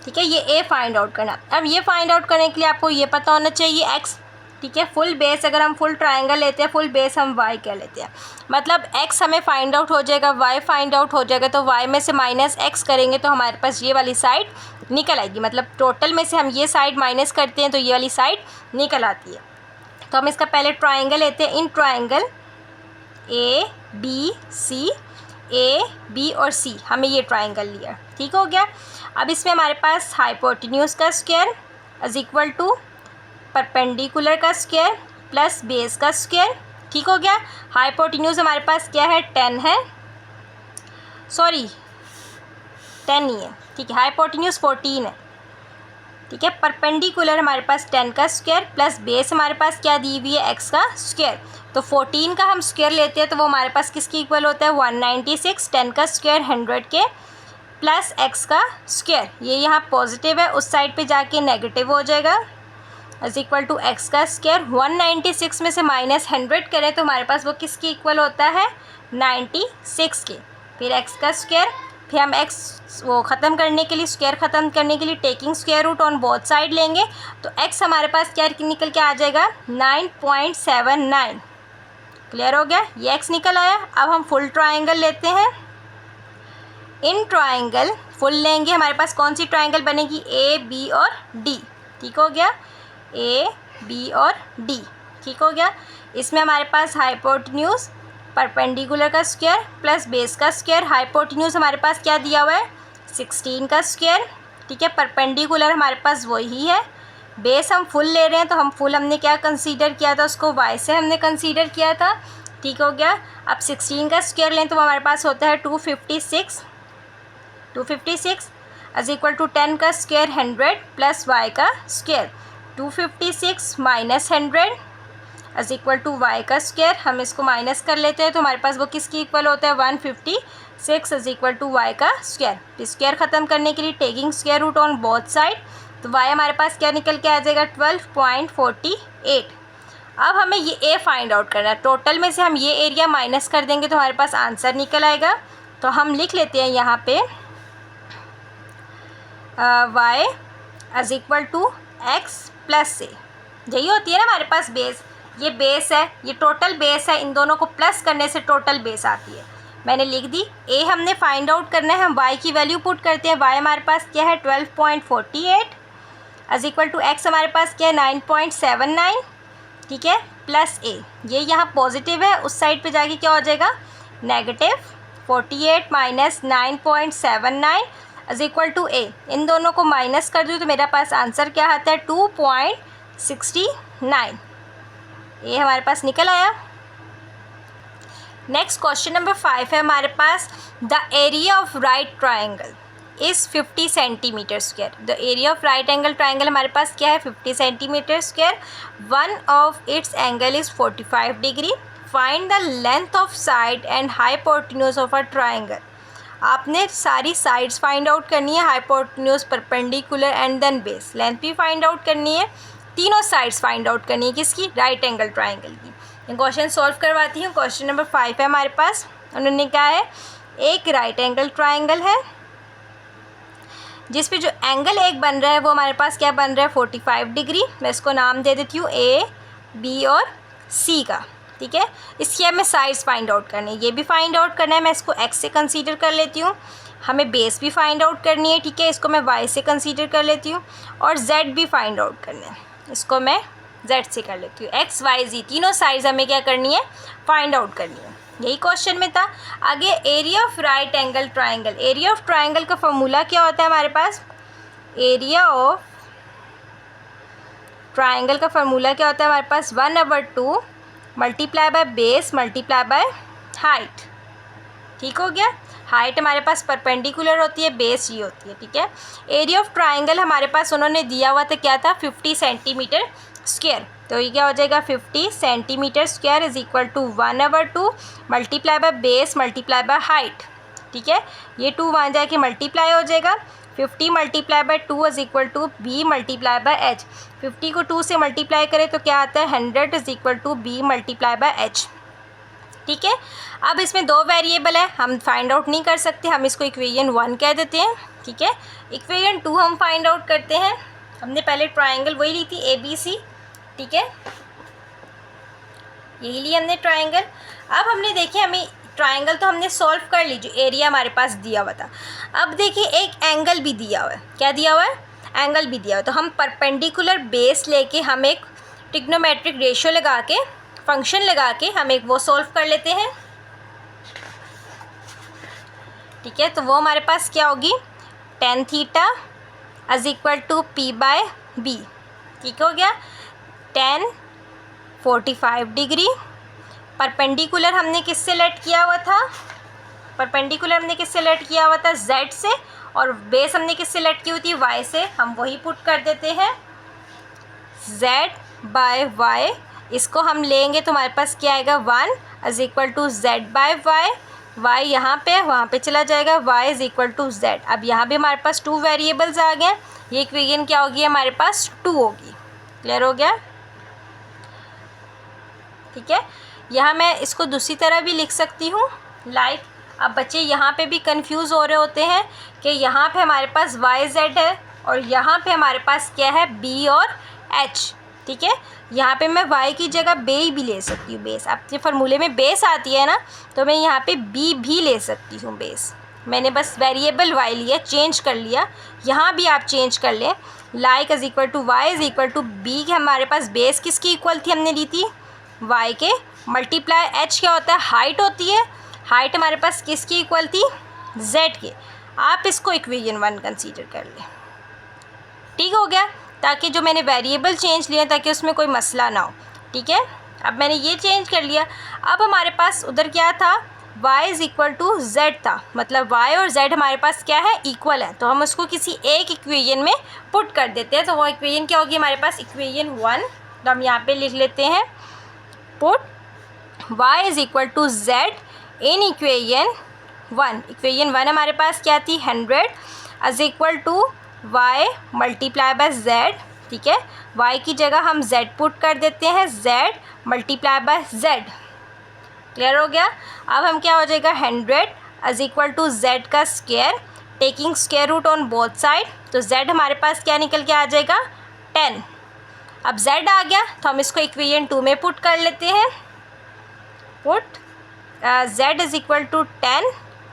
Speaker 1: ठीक है, ये ए फाइंड आउट करना। अब ये फाइंड आउट करने के लिए आपको ये पता होना चाहिए एक्स, ठीक है। फुल बेस अगर हम फुल ट्रायंगल लेते हैं, फुल बेस हम वाई कह लेते हैं, मतलब एक्स हमें फाइंड आउट हो जाएगा, वाई फाइंड आउट हो जाएगा, तो वाई में से माइनस एक्स करेंगे तो हमारे पास ये वाली साइड निकल आएगी। मतलब टोटल में से हम ये साइड माइनस करते हैं तो ये वाली साइड निकल आती है। तो हम इसका पहले ट्रायंगल लेते हैं। In triangle A B C, A B और सी, हमें ये ट्रायंगल लिया, ठीक हो गया। अब इसमें हमारे पास हाइपोटेन्यूज का square is equal to perpendicular का स्क्वायर प्लस बेस का स्क्वायर, ठीक हो गया। हाइपोटेन्यूज हमारे पास क्या है 10 है, सॉरी 10 नहीं है, ठीक है, हाइपोटेन्यूज 14 है, ठीक है। परपेंडिकुलर हमारे पास 10 का स्क्वायर प्लस बेस हमारे पास क्या दी हुई है x का स्क्वायर, तो 14 का हम स्क्वायर लेते हैं तो वो हमारे पास किसकी इक्वल होता है 196, 10 का स्क्वायर 100 के प्लस x का स्क्वायर, ये यहाँ पॉजिटिव है, उस साइड पे जाके नेगेटिव हो जाएगा, इज इक्वल टू x का स्क्वायर। 196 में से माइनस 100 करें तो हमारे पास वो किसकी इक्वल होता है 96 के, फिर x का स्क्वायर, फिर हम x वो ख़त्म करने के लिए, स्क्वायर ख़त्म करने के लिए taking square root on both side लेंगे तो x हमारे पास क्या निकल के आ जाएगा 9.79। क्लियर हो गया, ये x निकल आया। अब हम फुल ट्रायंगल लेते हैं। इन ट्रायंगल फुल लेंगे, हमारे पास कौन सी ट्रायंगल बनेगी ए बी और डी, ठीक हो गया, ए बी और डी, ठीक हो गया। इसमें हमारे पास हाइपोटेन्यूज परपेंडिकुलर का स्क्वायर प्लस बेस का स्क्वायर, हाइपोटेन्यूज हमारे पास क्या दिया हुआ है 16 का स्क्वायर, ठीक है। परपेंडिकुलर हमारे पास वही है, बेस हम फुल ले रहे हैं तो हम फुल हमने क्या कंसीडर किया था, उसको y से हमने कंसीडर किया था, ठीक हो गया। अब 16 का स्क्वायर लें तो हमारे पास होता है 256 इज इक्वल टू 10 का स्क्वायर 100 प्लस y का square, 256 minus 100 is equal to Y का स्क्वायर, हम इसको माइनस कर लेते हैं तो हमारे पास वो किसकी इक्वल होता है 156 इज इक्वल टू वाई का स्क्वायर। स्क्वायर ख़त्म करने के लिए taking square root on both side, तो y हमारे पास क्या निकल के आ जाएगा 12.48। अब हमें ये a फाइंड आउट करना है। टोटल में से हम ये एरिया माइनस कर देंगे तो हमारे पास आंसर निकल आएगा। तो हम लिख लेते हैं यहाँ पे y is equal to x plus a। यही होती है ना हमारे पास बेस, ये बेस है, ये टोटल बेस है, इन दोनों को प्लस करने से टोटल बेस आती है। मैंने लिख दी। ए हमने फाइंड आउट करना है, हम y की वैल्यू पुट करते हैं। y हमारे पास क्या है 12.48 इज इक्वल टू x हमारे पास क्या है 9.79, ठीक है, प्लस a। ये यहाँ पॉजिटिव है, उस साइड पे जाके क्या हो जाएगा negative 48 minus 9.79 is equal to a। इन दोनों को माइनस कर दूँ तो मेरा पास आंसर क्या आता है 2.69। ये हमारे पास निकल आया। नेक्स्ट क्वेश्चन नंबर 5 है हमारे पास, the area of right triangle is 50 centimetre square. The area of right angle triangle हमारे पास क्या है 50 centimetre square. One of its angle is 45 degree. Find the length of side and hypotenuse of a triangle. आपने सारी sides find out करनी है, hypotenuse, perpendicular and then base. Length भी find out करनी है, तीनों साइड्स फाइंड आउट करनी है किसकी, राइट एंगल ट्राइंगल की। क्वेश्चन सॉल्व करवाती हूँ। क्वेश्चन नंबर 5 है हमारे पास। उन्होंने कहा है एक राइट एंगल ट्राइंगल है जिस पे जो एंगल एक बन रहा है वो हमारे पास क्या बन रहा है 45 डिग्री। मैं इसको नाम दे देती हूँ A, B और C का, ठीक है। इसकी हमें साइड्स फाइंड आउट करनी है, ये भी फाइंड आउट करना है। मैं इसको x से कंसीडर कर लेती हूँ। हमें बेस भी फाइंड आउट करनी है, ठीक है, इसको मैं y से कंसीडर कर लेती हूँ। और z भी फाइंड आउट करना है, इसको मैं z से कर लेती हूँ। x, y, z तीनों साइड्स हमें क्या करनी है फाइंड आउट करनी है। यही क्वेश्चन में था। आगे area of right angle triangle. Area of triangle का फॉर्मूला क्या होता है हमारे पास, एरिया ऑफ ट्राइंगल का फॉर्मूला क्या होता है हमारे पास 1/2 multiply by base multiply by height. ठीक हो गया। हाइट हमारे पास परपेंडिकुलर होती है, बेस ये होती है, ठीक है। एरिया ऑफ ट्राइंगल हमारे पास उन्होंने दिया हुआ था क्या था 50 सेंटीमीटर स्क्वायर। तो ये क्या हो जाएगा 50 centimetre square is equal to 1/2 multiply by base multiply by height, ठीक है। ये 2 वहाँ जाके मल्टीप्लाई हो जाएगा। 50 multiply by 2 is equal to b multiply by h। 50 को 2 से मल्टीप्लाई करें तो क्या आता है 100 is equal to b multiply by h, ठीक है। अब इसमें 2 वेरिएबल है, हम फाइंड आउट नहीं कर सकते, हम इसको इक्वेशन 1 कह देते हैं, ठीक है। इक्वेशन 2 हम फाइंड आउट करते हैं। हमने पहले ट्राइंगल वही ली थी ABC, ठीक है, यही ली हमने ट्राइंगल। अब हमने देखे हमें ट्राइंगल तो हमने सॉल्व कर ली, जो एरिया हमारे पास दिया हुआ था। अब देखिए एक एंगल भी दिया हुआ है, क्या दिया हुआ है एंगल भी दिया हुआ है। तो हम परपेंडिकुलर बेस लेके हम एक ट्रिग्नोमेट्रिक रेशियो लगा के फंक्शन लगा के हम एक वो सॉल्व कर लेते हैं, ठीक है। तो वो हमारे पास क्या होगी tan theta is equal to p/b, ठीक हो गया। tan 45 डिग्री परपेंडिकुलर हमने किससे लेट किया हुआ था, परपेंडिकुलर हमने किससे लेट किया हुआ था z से, और बेस हमने किससे लेट की हुई थी y से। हम वही पुट कर देते हैं z/y। इसको हम लेंगे तो हमारे पास क्या आएगा 1 is equal to z/y। y यहाँ पे वहाँ पे चला जाएगा, y is equal to z। अब यहाँ भी हमारे पास 2 वेरिएबल्स आ गए। ये इक्वेशन क्या होगी हमारे पास 2 होगी। क्लियर हो गया, ठीक है। यहाँ मैं इसको दूसरी तरह भी लिख सकती हूँ लाइक। अब बच्चे यहाँ पे भी कंफ्यूज हो रहे होते हैं कि यहाँ पे हमारे पास YZ है और यहाँ पे हमारे पास क्या है B और H, ठीक है। यहाँ पे मैं y की जगह b भी ले सकती हूँ, बेस। आपके फार्मूले में बेस आती है ना, तो मैं यहाँ पे b भी ले सकती हूँ बेस। मैंने बस वेरिएबल y लिया, चेंज कर लिया। यहाँ भी आप चेंज कर लें, like is equal to y is equal to b के हमारे पास बेस किसकी इक्वल थी, हमने ली थी y के, मल्टीप्लाई h क्या होता है हाइट होती है। हाइट हमारे पास किसकी इक्वल थी z के। आप इसको इक्वेशन 1 कंसीडर कर लें, ठीक हो गया। ताकि जो मैंने वेरिएबल चेंज लिया ताकि उसमें कोई मसला ना हो, ठीक है। अब मैंने ये चेंज कर लिया। अब हमारे पास उधर क्या था y is equal to z था, मतलब y और z हमारे पास क्या है इक्वल है। तो हम उसको किसी एक इक्वेशन में पुट कर देते हैं। तो वो इक्वेशन क्या होगी हमारे पास इक्वेशन 1। तो हम यहाँ पे लिख लेते हैं put y is equal to z in equation 1। Equation 1 हमारे पास क्या थी 100 is equal to y multiply by z, ठीक है। y की जगह हम z पुट कर देते हैं, z multiply by z। Clear हो गया। अब हम क्या हो जाएगा 100 इज इक्वल टू z का square, taking square root on both side, तो z हमारे पास क्या निकल के आ जाएगा 10। अब z आ गया तो हम इसको इक्वेशन 2 में पुट कर लेते हैं। Put z is equal to 10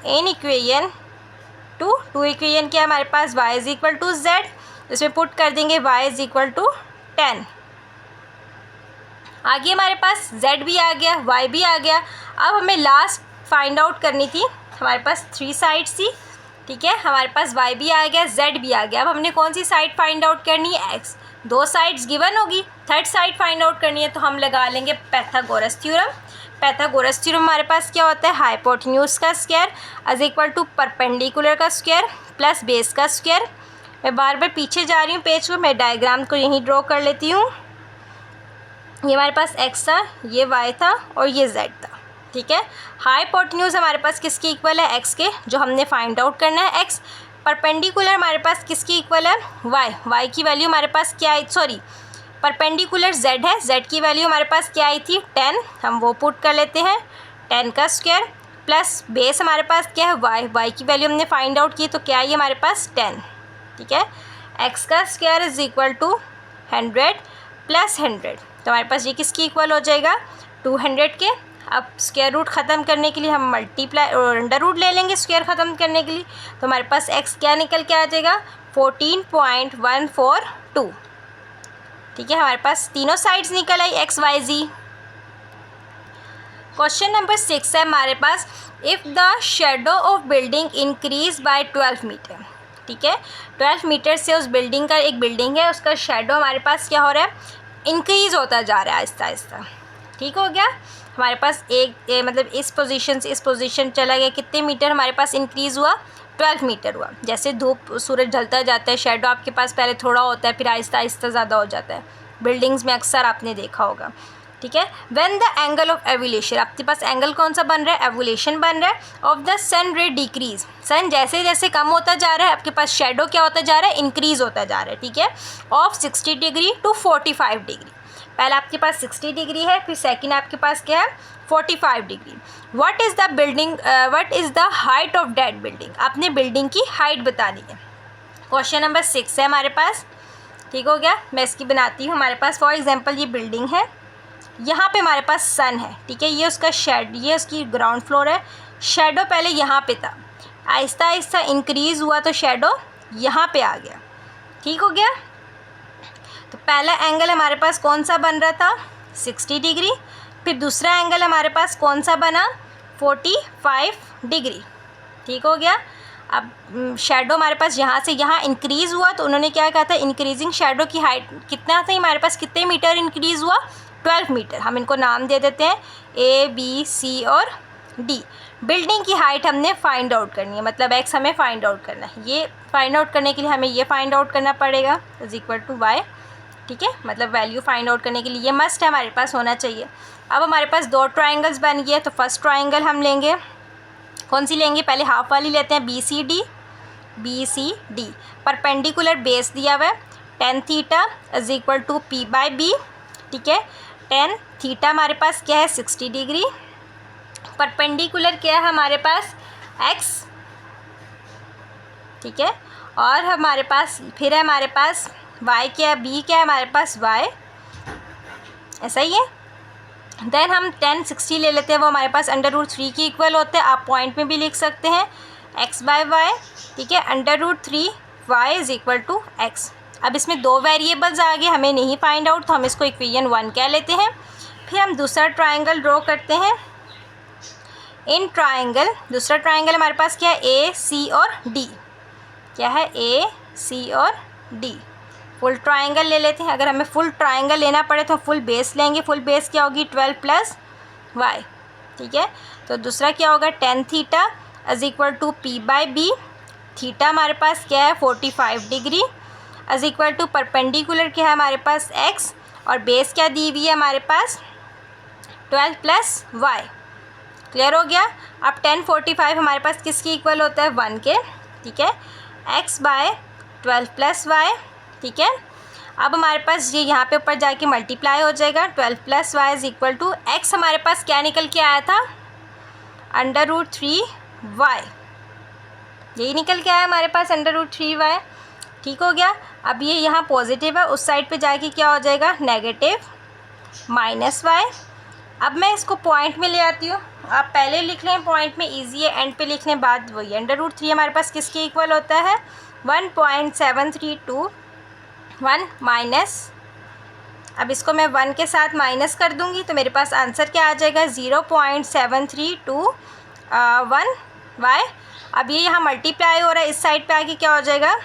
Speaker 1: in equation 2 equation क्या है हमारे पास y is equal to z, इसमें पुट कर देंगे y इज इक्वल टू 10। आगे हमारे पास z भी आ गया, y भी आ गया। अब हमें लास्ट फाइंड आउट करनी थी, हमारे पास 3 साइड्स थी, ठीक है। हमारे पास y भी आ गया, z भी आ गया। अब हमने कौन सी साइड फाइंड आउट करनी है, x। 2 साइड्स गिवन होगी, थर्ड साइड फाइंड आउट करनी है, तो हम लगा लेंगे पाइथागोरस थ्योरम। पाइथागोरस थ्योरम हमारे पास क्या होता है, हाइपोटेन्यूज का square is equal to perpendicular का स्क्वायर प्लस बेस का स्क्वायर। मैं बार बार पीछे जा रही हूँ पेज को, मैं डायग्राम को यहीं ड्रॉ कर लेती हूँ। ये हमारे पास x था, ये y था और ये z था, ठीक है। हाइपोटेन्यूज हमारे पास किसके इक्वल है, x के, जो हमने फाइंड आउट करना है x। परपेंडिकुलर हमारे पास किसकी इक्वल है, y की वैल्यू हमारे पास क्या आई, सॉरी परपेंडिकुलर z है, z की वैल्यू हमारे पास क्या आई थी 10, हम वो पुट कर लेते हैं 10 का स्क्वायर प्लस बेस हमारे पास क्या है y की वैल्यू हमने फाइंड आउट की, तो क्या आई हमारे पास 10, ठीक है। x का square is equal to 100 plus 100, तो हमारे पास ये किसकी इक्वल हो जाएगा 200 के। अब स्क्वायर रूट ख़त्म करने के लिए हम मल्टीप्लाई और अंडर रूट ले लेंगे स्क्वायर ख़त्म करने के लिए, तो हमारे पास x क्या निकल के आ जाएगा 14.142, ठीक है। हमारे पास तीनों साइड्स निकल आई x y z। Question number 6 है हमारे पास, if the shadow of building increase by 12 metre, ठीक है। 12 मीटर से उस बिल्डिंग का, एक बिल्डिंग है उसका शेडो हमारे पास क्या हो रहा है, इंक्रीज़ होता जा रहा है आहिस्ता आहिस्ता, ठीक हो गया। हमारे पास मतलब इस पोजीशन से इस पोजीशन चला गया, कितने मीटर हमारे पास इंक्रीज़ हुआ 12 मीटर हुआ। जैसे धूप सूरज ढलता जाता है, शेडो आपके पास पहले थोड़ा होता है, फिर आहिस्ता आहिस्ता ज़्यादा हो जाता है, बिल्डिंग्स में अक्सर आपने देखा होगा, ठीक है। When the angle of evolution, आपके पास एंगल कौन सा बन रहा है, एवोल्यूशन बन रहा है, ऑफ द सन रे डिक्रीज, सन जैसे जैसे कम होता जा रहा है आपके पास शेडो क्या होता जा रहा है, इंक्रीज़ होता जा रहा है, ठीक है। ऑफ 60 डिग्री टू 45 डिग्री, पहला आपके पास 60 डिग्री है, फिर सेकंड आपके पास क्या है 45 degree. What is the height of that building, आपने बिल्डिंग की हाइट बतानी है। क्वेश्चन नंबर 6 है हमारे पास, ठीक हो गया। मैं इसकी बनाती हूँ। हमारे पास फॉर एग्जांपल ये बिल्डिंग है, यहाँ पे हमारे पास सन है, ठीक है। ये उसका ये उसकी ग्राउंड फ्लोर है, शेडो पहले यहाँ पे था, आहिस्ता आहिस्ता इंक्रीज़ हुआ तो शेडो यहाँ पे आ गया, ठीक हो गया। तो पहला एंगल हमारे पास कौन सा बन रहा था 60 डिग्री, फिर दूसरा एंगल हमारे पास कौन सा बना 45 डिग्री, ठीक हो गया। अब शेडो हमारे पास यहाँ से यहाँ इंक्रीज़ हुआ, तो उन्होंने क्या कहा था, इंक्रीजिंग शेडो की हाइट कितना था, हमारे पास कितने मीटर इंक्रीज़ हुआ 12 मीटर। हम इनको नाम दे देते हैं A B C और D। बिल्डिंग की हाइट हमने फाइंड आउट करनी है, मतलब x हमें फाइंड आउट करना है। ये फाइंड आउट करने के लिए हमें ये फाइंड आउट करना पड़ेगा इज इक्वल टू y, ठीक है। मतलब वैल्यू फाइंड आउट करने के लिए ये मस्ट है, हमारे पास होना चाहिए। अब हमारे पास 2 ट्राइंगल्स बन गए, तो फर्स्ट ट्राइंगल हम लेंगे, कौन सी लेंगे, पहले हाफ वाली लेते हैं B C D. Perpendicular base दिया हुआ है, tan theta is equal to p by b, ठीक है। tan थीटा हमारे पास क्या है 60 डिग्री, परपेंडिकुलर क्या है हमारे पास x, ठीक है। और हमारे पास फिर है हमारे पास y क्या है, b क्या है हमारे पास y, ऐसा ही है। देन हम tan 60 ले लेते हैं, वो हमारे पास √3 की इक्वल होते हैं, आप पॉइंट में भी लिख सकते हैं x बाय वाई, ठीक है। √3 y is equal to x। अब इसमें 2 वेरिएबल्स आ गए, हमें नहीं फाइंड आउट, तो हम इसको इक्वेशन 1 कह लेते हैं। फिर हम दूसरा ट्राइंगल ड्रॉ करते हैं। इन ट्राइंगल, दूसरा ट्राइंगल हमारे पास क्या है A C और D, क्या है A C और D। फुल ट्राइंगल ले लेते हैं, अगर हमें फुल ट्राइंगल लेना पड़े तो फुल बेस लेंगे। फुल बेस क्या होगी 12 प्लस y, ठीक है। तो दूसरा क्या होगा tan theta is equal to p by b, theta हमारे पास क्या है 45 degree is equal to perpendicular क्या है हमारे पास x, और बेस क्या दी हुई है हमारे पास 12 प्लस y। क्लियर हो गया। अब tan 45 हमारे पास किसकी इक्वल होता है 1 के, ठीक है। x बाय 12 प्लस वाई, ठीक है। अब हमारे पास ये यहाँ पे ऊपर जाके मल्टीप्लाई हो जाएगा, 12 plus y is equal to x हमारे पास क्या निकल के आया था, √3y, यही निकल के आया हमारे पास √3y, ठीक हो गया। अब ये यहाँ पॉजिटिव है, उस साइड पे जाके क्या हो जाएगा, नेगेटिव -y। अब मैं इसको पॉइंट में ले आती हूँ, आप पहले लिख लें पॉइंट में, इजी है, एंड पे लिखने बाद वही √3 हमारे पास किसके इक्वल होता है, 1.732 माइनस, अब इसको मैं 1 के साथ माइनस कर दूंगी तो मेरे पास आंसर क्या आ जाएगा, 0.7321y। अब ये यहाँ मल्टीप्लाई हो रहा है, इस साइड पे आके क्या हो जाएगा,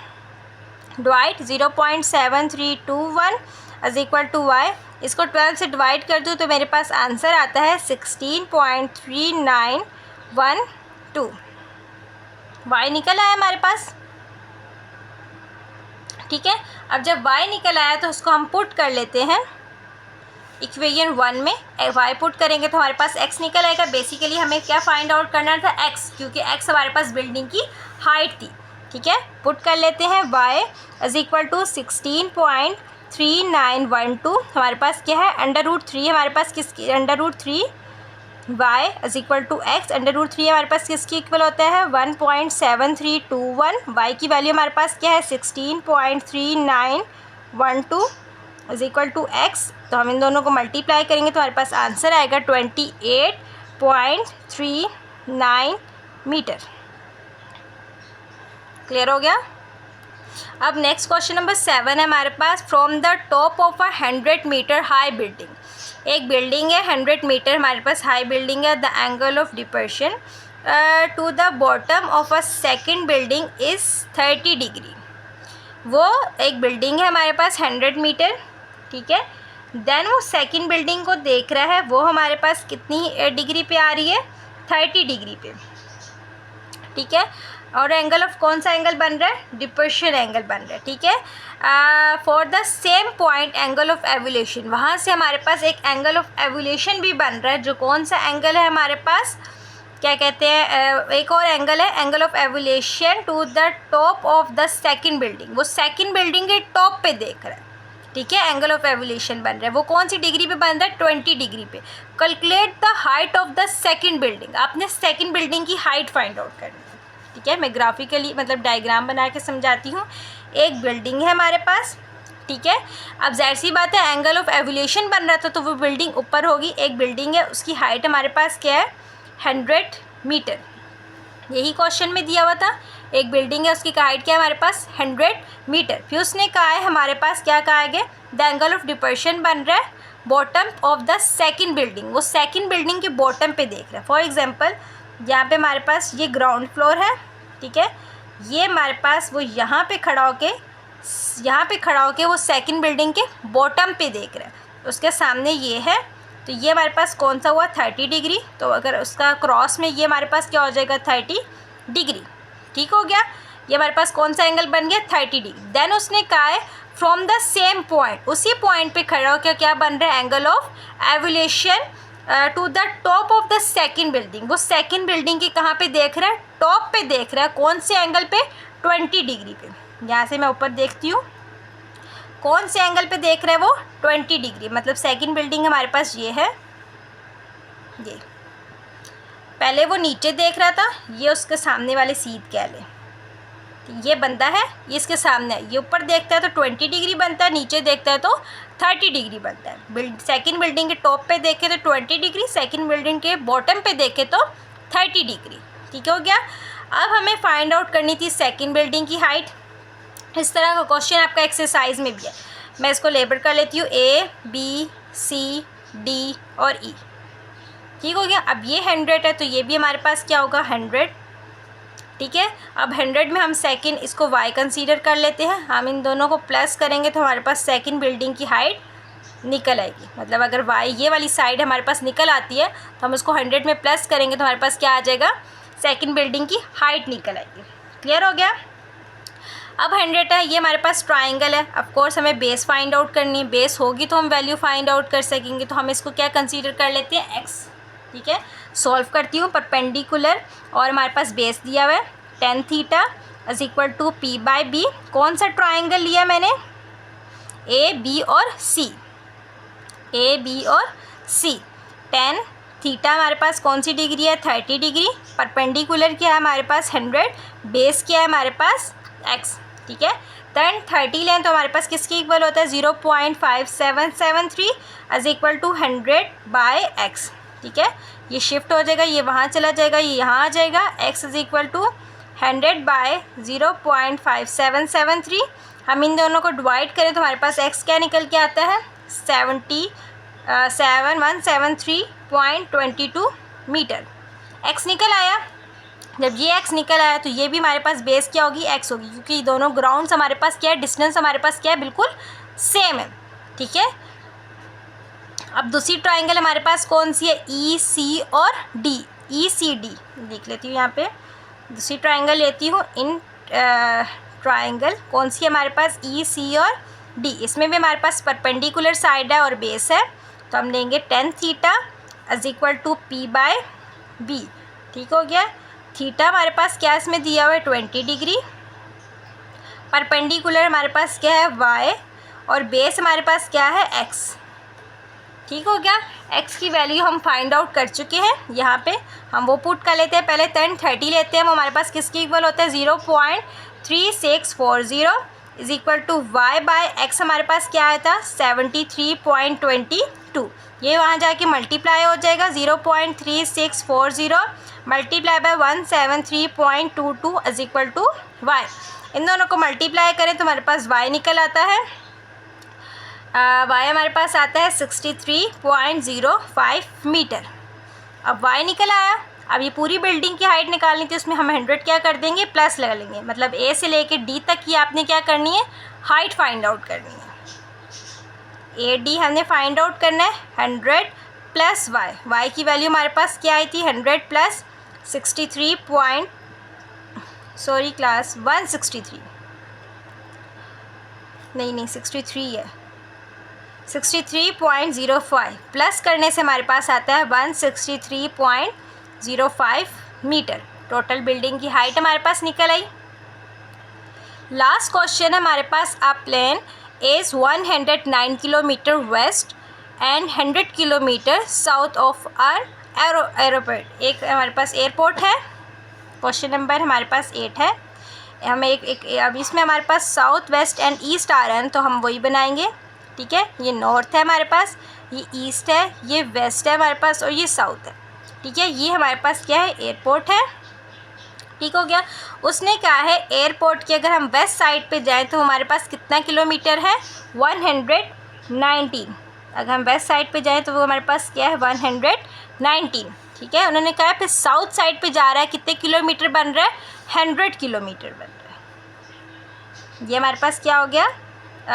Speaker 1: divide 0.7321 is equal to y। इसको 12 से डिवाइड कर दूँ तो मेरे पास आंसर आता है 16.3912, y निकल आया हमारे पास, ठीक है। अब जब y निकल आया तो उसको हम पुट कर लेते हैं इक्वेशन 1 में, y पुट करेंगे तो हमारे पास x निकल आएगा। बेसिकली हमें क्या फाइंड आउट करना था, x, क्योंकि x हमारे पास बिल्डिंग की हाइट थी, ठीक है। पुट कर लेते हैं, y इज इक्वल टू 16.3912, हमारे पास क्या है, √3 हमारे पास किसकी, √3 y is equal to x, √3 हमारे पास किसकी इक्वल होता है, 1.7321, y की वैल्यू हमारे पास क्या है, 16.3912 इज इक्वल टू x। तो हम इन दोनों को मल्टीप्लाई करेंगे तो हमारे पास आंसर आएगा 28.39 मीटर। क्लियर हो गया। अब नेक्स्ट क्वेश्चन नंबर 7 है हमारे पास, from the top of a 100 metre high building, एक बिल्डिंग है 100 मीटर हमारे पास हाई बिल्डिंग है, the angle of depression to the bottom of a second building is 30 degree. वो एक बिल्डिंग है हमारे पास 100 मीटर, ठीक है। देन वो सेकंड बिल्डिंग को देख रहा है, वो हमारे पास कितनी डिग्री पे आ रही है, 30 डिग्री पे, ठीक है। और एंगल ऑफ कौन सा एंगल बन रहा है, डिप्रेशन एंगल बन रहा है, ठीक है। For the same point angle of evolution, वहाँ से हमारे पास एक एंगल ऑफ एवोल्यूशन भी बन रहा है, जो कौन सा एंगल है हमारे पास, क्या कहते हैं, एक और एंगल है, angle of evolution to the top of the second building, वो सेकंड बिल्डिंग के टॉप पे देख रहा है, ठीक है। एंगल ऑफ एवोल्यूशन बन रहा है, वो कौन सी डिग्री पे बन रहा है, 20 डिग्री पे। Calculate the height of the second building, आपने सेकंड बिल्डिंग की हाइट फाइंड आउट करनी है, ठीक है। मैं ग्राफिकली मतलब डायग्राम बना के समझाती हूँ। एक बिल्डिंग है हमारे पास, ठीक है। अब जाहिर सी बात है, एंगल ऑफ एवोल्यूशन बन रहा था तो वो बिल्डिंग ऊपर होगी। एक बिल्डिंग है, उसकी हाइट हमारे पास क्या है, 100 मीटर, यही क्वेश्चन में दिया हुआ था। एक बिल्डिंग है, उसकी हाइट क्या है हमारे पास, 100 मीटर। फिर उसने कहा है हमारे पास, क्या कहा है, द एंगल ऑफ डिप्रेशन बन रहा है bottom of the second building, वो सेकंड बिल्डिंग के बॉटम पे देख रहा है। फॉर एग्जांपल यहाँ पे हमारे पास ये ग्राउंड फ्लोर है, ठीक है। ये हमारे पास वो यहाँ पे खड़ा होके वो सेकंड बिल्डिंग के बॉटम पे देख रहा है, उसके सामने ये है, तो ये हमारे पास कौन सा हुआ, 30 डिग्री। तो अगर उसका क्रॉस में ये हमारे पास क्या हो जाएगा, 30 डिग्री, ठीक हो गया। ये हमारे पास कौन सा एंगल बन गया, 30 डिग्री। देन उसने कहा है फ्रॉम द सेम पॉइंट, उसी पॉइंट पे खड़ा होकर क्या बन रहा है, angle of evolution to the top of the second building, वो सेकंड बिल्डिंग की कहाँ पे देख रहा है, टॉप पे देख रहा है, कौन से एंगल पे, 20 डिग्री पे। यहाँ से मैं ऊपर देखती हूँ, कौन से एंगल पे देख रहा है वो, 20 डिग्री। मतलब सेकंड बिल्डिंग हमारे पास ये है, ये पहले वो नीचे देख रहा था, ये उसके सामने वाले सीध कह लें, ये बनता है, ये इसके सामने है, ये ऊपर देखता है तो 20 डिग्री बनता है, नीचे देखता है तो 30 डिग्री बनता है। सेकंड बिल्डिंग के टॉप पे देखे तो 20 डिग्री, सेकंड बिल्डिंग के बॉटम पे देखे तो 30 डिग्री, ठीक हो गया। अब हमें फाइंड आउट करनी थी सेकंड बिल्डिंग की हाइट। इस तरह का क्वेश्चन आपका एक्सरसाइज में भी है। मैं इसको लेबल कर लेती हूँ, A B C D और E, ठीक हो गया। अब ये 100 है तो ये भी हमारे पास क्या होगा, 100, ठीक है। अब 100 में हम सेकंड, इसको y कंसीडर कर लेते हैं, हम इन दोनों को प्लस करेंगे तो हमारे पास सेकंड बिल्डिंग की हाइट निकल आएगी। मतलब अगर y ये वाली साइड हमारे पास निकल आती है तो हम उसको 100 में प्लस करेंगे तो हमारे पास क्या आ जाएगा, सेकंड बिल्डिंग की हाइट निकल आएगी। क्लियर हो गया। अब 100 है, ये हमारे पास ट्राइंगल है, ऑफ कोर्स हमें बेस फाइंड आउट करनी है, बेस होगी तो हम वैल्यू फाइंड आउट कर सकेंगे। तो हम इसको क्या कंसीडर कर लेते हैं, x, ठीक है। सॉल्व करती हूँ, परपेंडिकुलर और हमारे पास बेस दिया हुआ है 10 theta is equal to p by b. कौन सा ट्राइंगल लिया मैंने? ए बी और सी, ए बी और सी। टेन थीटा हमारे पास कौन सी डिग्री है? 30 डिग्री। परपेंडिकुलर क्या है हमारे पास? 100। बेस क्या है हमारे पास? एक्स। ठीक है, टेन 30 लें तो हमारे पास किसके इक्वल होता है? 0.5773 is equal to 100 by x. ठीक है, ये शिफ्ट हो जाएगा, ये वहाँ चला जाएगा, ये यहाँ आ जाएगा। X is equal to 100 by 0.5773। हम इन दोनों को डिवाइड करें तो हमारे पास एक्स क्या निकल के आता है? 7173.22 मीटर एक्स निकल आया। जब ये एक्स निकल आया तो ये भी हमारे पास बेस क्या होगी? एक्स होगी, क्योंकि दोनों ग्राउंड्स हमारे पास क्या है? डिस्टेंस हमारे पास क्या है? बिल्कुल सेम है। ठीक है, अब दूसरी ट्राइंगल हमारे पास कौन सी है? ई सी और डी, ई सी डी देख लेती हूँ। यहाँ पे दूसरी ट्राइंगल लेती हूँ। इन ट्राइंगल कौन सी है हमारे पास? ई सी और डी। इसमें भी हमारे पास परपेंडिकुलर साइड है और बेस है, तो हम लेंगे 10 theta is equal to p by b. ठीक हो गया। थीटा हमारे पास क्या इसमें दिया हुआ है? 20 डिग्री। परपेंडिकुलर हमारे पास क्या है? वाई। और बेस हमारे पास क्या है? एक्स। ठीक हो गया। एक्स की वैल्यू हम फाइंड आउट कर चुके हैं। यहाँ पे हम वो पुट कर लेते हैं। पहले 1030 लेते हैं, वो हमारे पास किसके इक्वल होता है? 0.3640 is equal to y by x. हमारे पास क्या आया था? 73.22। ये वहाँ जाके मल्टीप्लाई हो जाएगा। 0.3640 multiply by 173.22 is equal to Y. इन दोनों को मल्टीप्लाई करें तो हमारे पास वाई निकल आता है। वाई हमारे पास आता है 63.05 मीटर। अब वाई निकल आया। अब ये पूरी बिल्डिंग की हाइट निकालनी थी, उसमें हम 100 क्या कर देंगे? प्लस लगा लेंगे। मतलब ए से लेके डी तक की आपने क्या करनी है? हाइट फाइंड आउट करनी है। ए डी हमने फाइंड आउट करना है। 100 प्लस वाई, वाई की वैल्यू हमारे पास क्या आई थी? 100 प्लस 163 नहीं 63 है। 63.05 प्लस करने से हमारे पास आता है 163.05 मीटर। टोटल बिल्डिंग की हाइट हमारे पास निकल आई। लास्ट क्वेश्चन है हमारे पास। A plane is 109 kilometre west and 100 kilometre south of our airport. एक हमारे पास एयरपोर्ट है। क्वेश्चन नंबर हमारे पास 8 है। हम अब इसमें हमारे पास साउथ वेस्ट एंड ईस्ट आ रहे हैं, तो हम वही बनाएंगे। ठीक है, ये नॉर्थ है हमारे पास, ये ईस्ट है, ये वेस्ट है हमारे पास, और ये साउथ है। ठीक है, ये हमारे पास क्या है? एयरपोर्ट है। ठीक हो गया। उसने कहा है एयरपोर्ट की अगर हम वेस्ट साइड पे जाएं तो हमारे पास कितना किलोमीटर है? 119। अगर हम वेस्ट साइड पे जाएं तो वो हमारे पास क्या है? 119। ठीक है, उन्होंने कहा फिर साउथ साइड पे जा रहा है, कितने किलोमीटर बन रहा है? 100 किलोमीटर बन रहा है। ये हमारे पास क्या हो गया?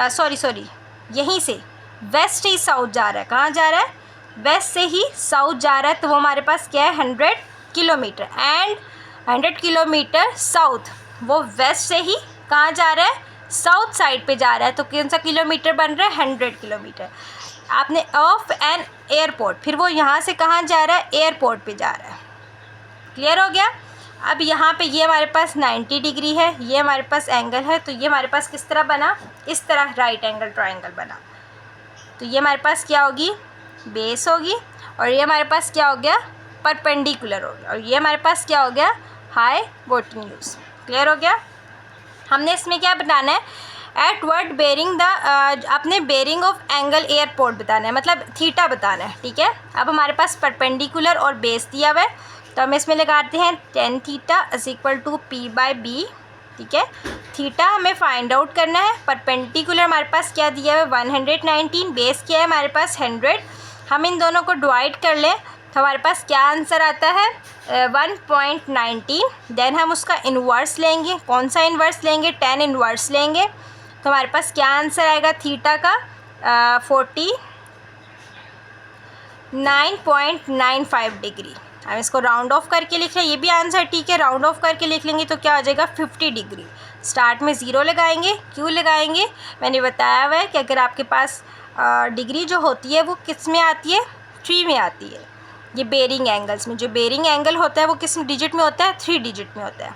Speaker 1: सॉरी यहीं से वेस्ट ही साउथ जा रहा है। कहाँ जा रहा है? वेस्ट से ही साउथ जा रहा है, तो वो हमारे पास क्या है? 100 किलोमीटर। एंड 100 किलोमीटर साउथ, वो वेस्ट से ही कहाँ जा रहा है? साउथ साइड पे जा रहा है, तो कौन सा किलोमीटर बन रहा है? 100 किलोमीटर। आपने ऑफ एन एयरपोर्ट, फिर वो यहाँ से कहाँ जा रहा है? एयरपोर्ट पे जा रहा है। क्लियर हो गया। अब यहाँ पे ये हमारे पास 90 डिग्री है, ये हमारे पास एंगल है, तो ये हमारे पास किस तरह बना? इस तरह राइट एंगल ट्राइंगल बना। तो ये हमारे पास क्या होगी? बेस होगी। और ये हमारे पास क्या हो गया? परपेंडिकुलर हो गया। और ये हमारे पास क्या हो गया? हाइपोटेन्यूज। क्लियर हो गया। हमने इसमें क्या बताना है? एट वर्ड बेरिंग द अपने बेरिंग ऑफ एंगल एयरपोर्ट बताना है, मतलब थीटा बताना है। ठीक है, अब हमारे पास परपेंडिकुलर और बेस दिया हुआ है, तो हम इसमें लगाते हैं 10 theta is equal to p by b. ठीक है, थीटा हमें फाइंड आउट करना है। परपेंडिकुलर हमारे पास क्या दिया हुआ है? 119। बेस क्या है हमारे पास? 100। हम इन दोनों को डिवाइड कर लें तो हमारे पास क्या आंसर आता है? 1.19। देन हम उसका इन्वर्स लेंगे। कौन सा इन्वर्स लेंगे? 10 इन्वर्स लेंगे, तो हमारे पास क्या आंसर आएगा? थीटा का 49.95 डिग्री। हम इसको राउंड ऑफ करके लिख रहे हैं, ये भी आंसर ठीक है। राउंड ऑफ करके लिख लेंगे तो क्या हो जाएगा? 50 डिग्री। स्टार्ट में 0 लगाएंगे। क्यों लगाएंगे? मैंने बताया हुआ है कि अगर आपके पास डिग्री जो होती है वो किस में आती है? 3 में आती है। ये बेरिंग एंगल्स में जो बेरिंग एंगल होता है वो किस डिजिट में होता है? 3 डिजिट में होता है।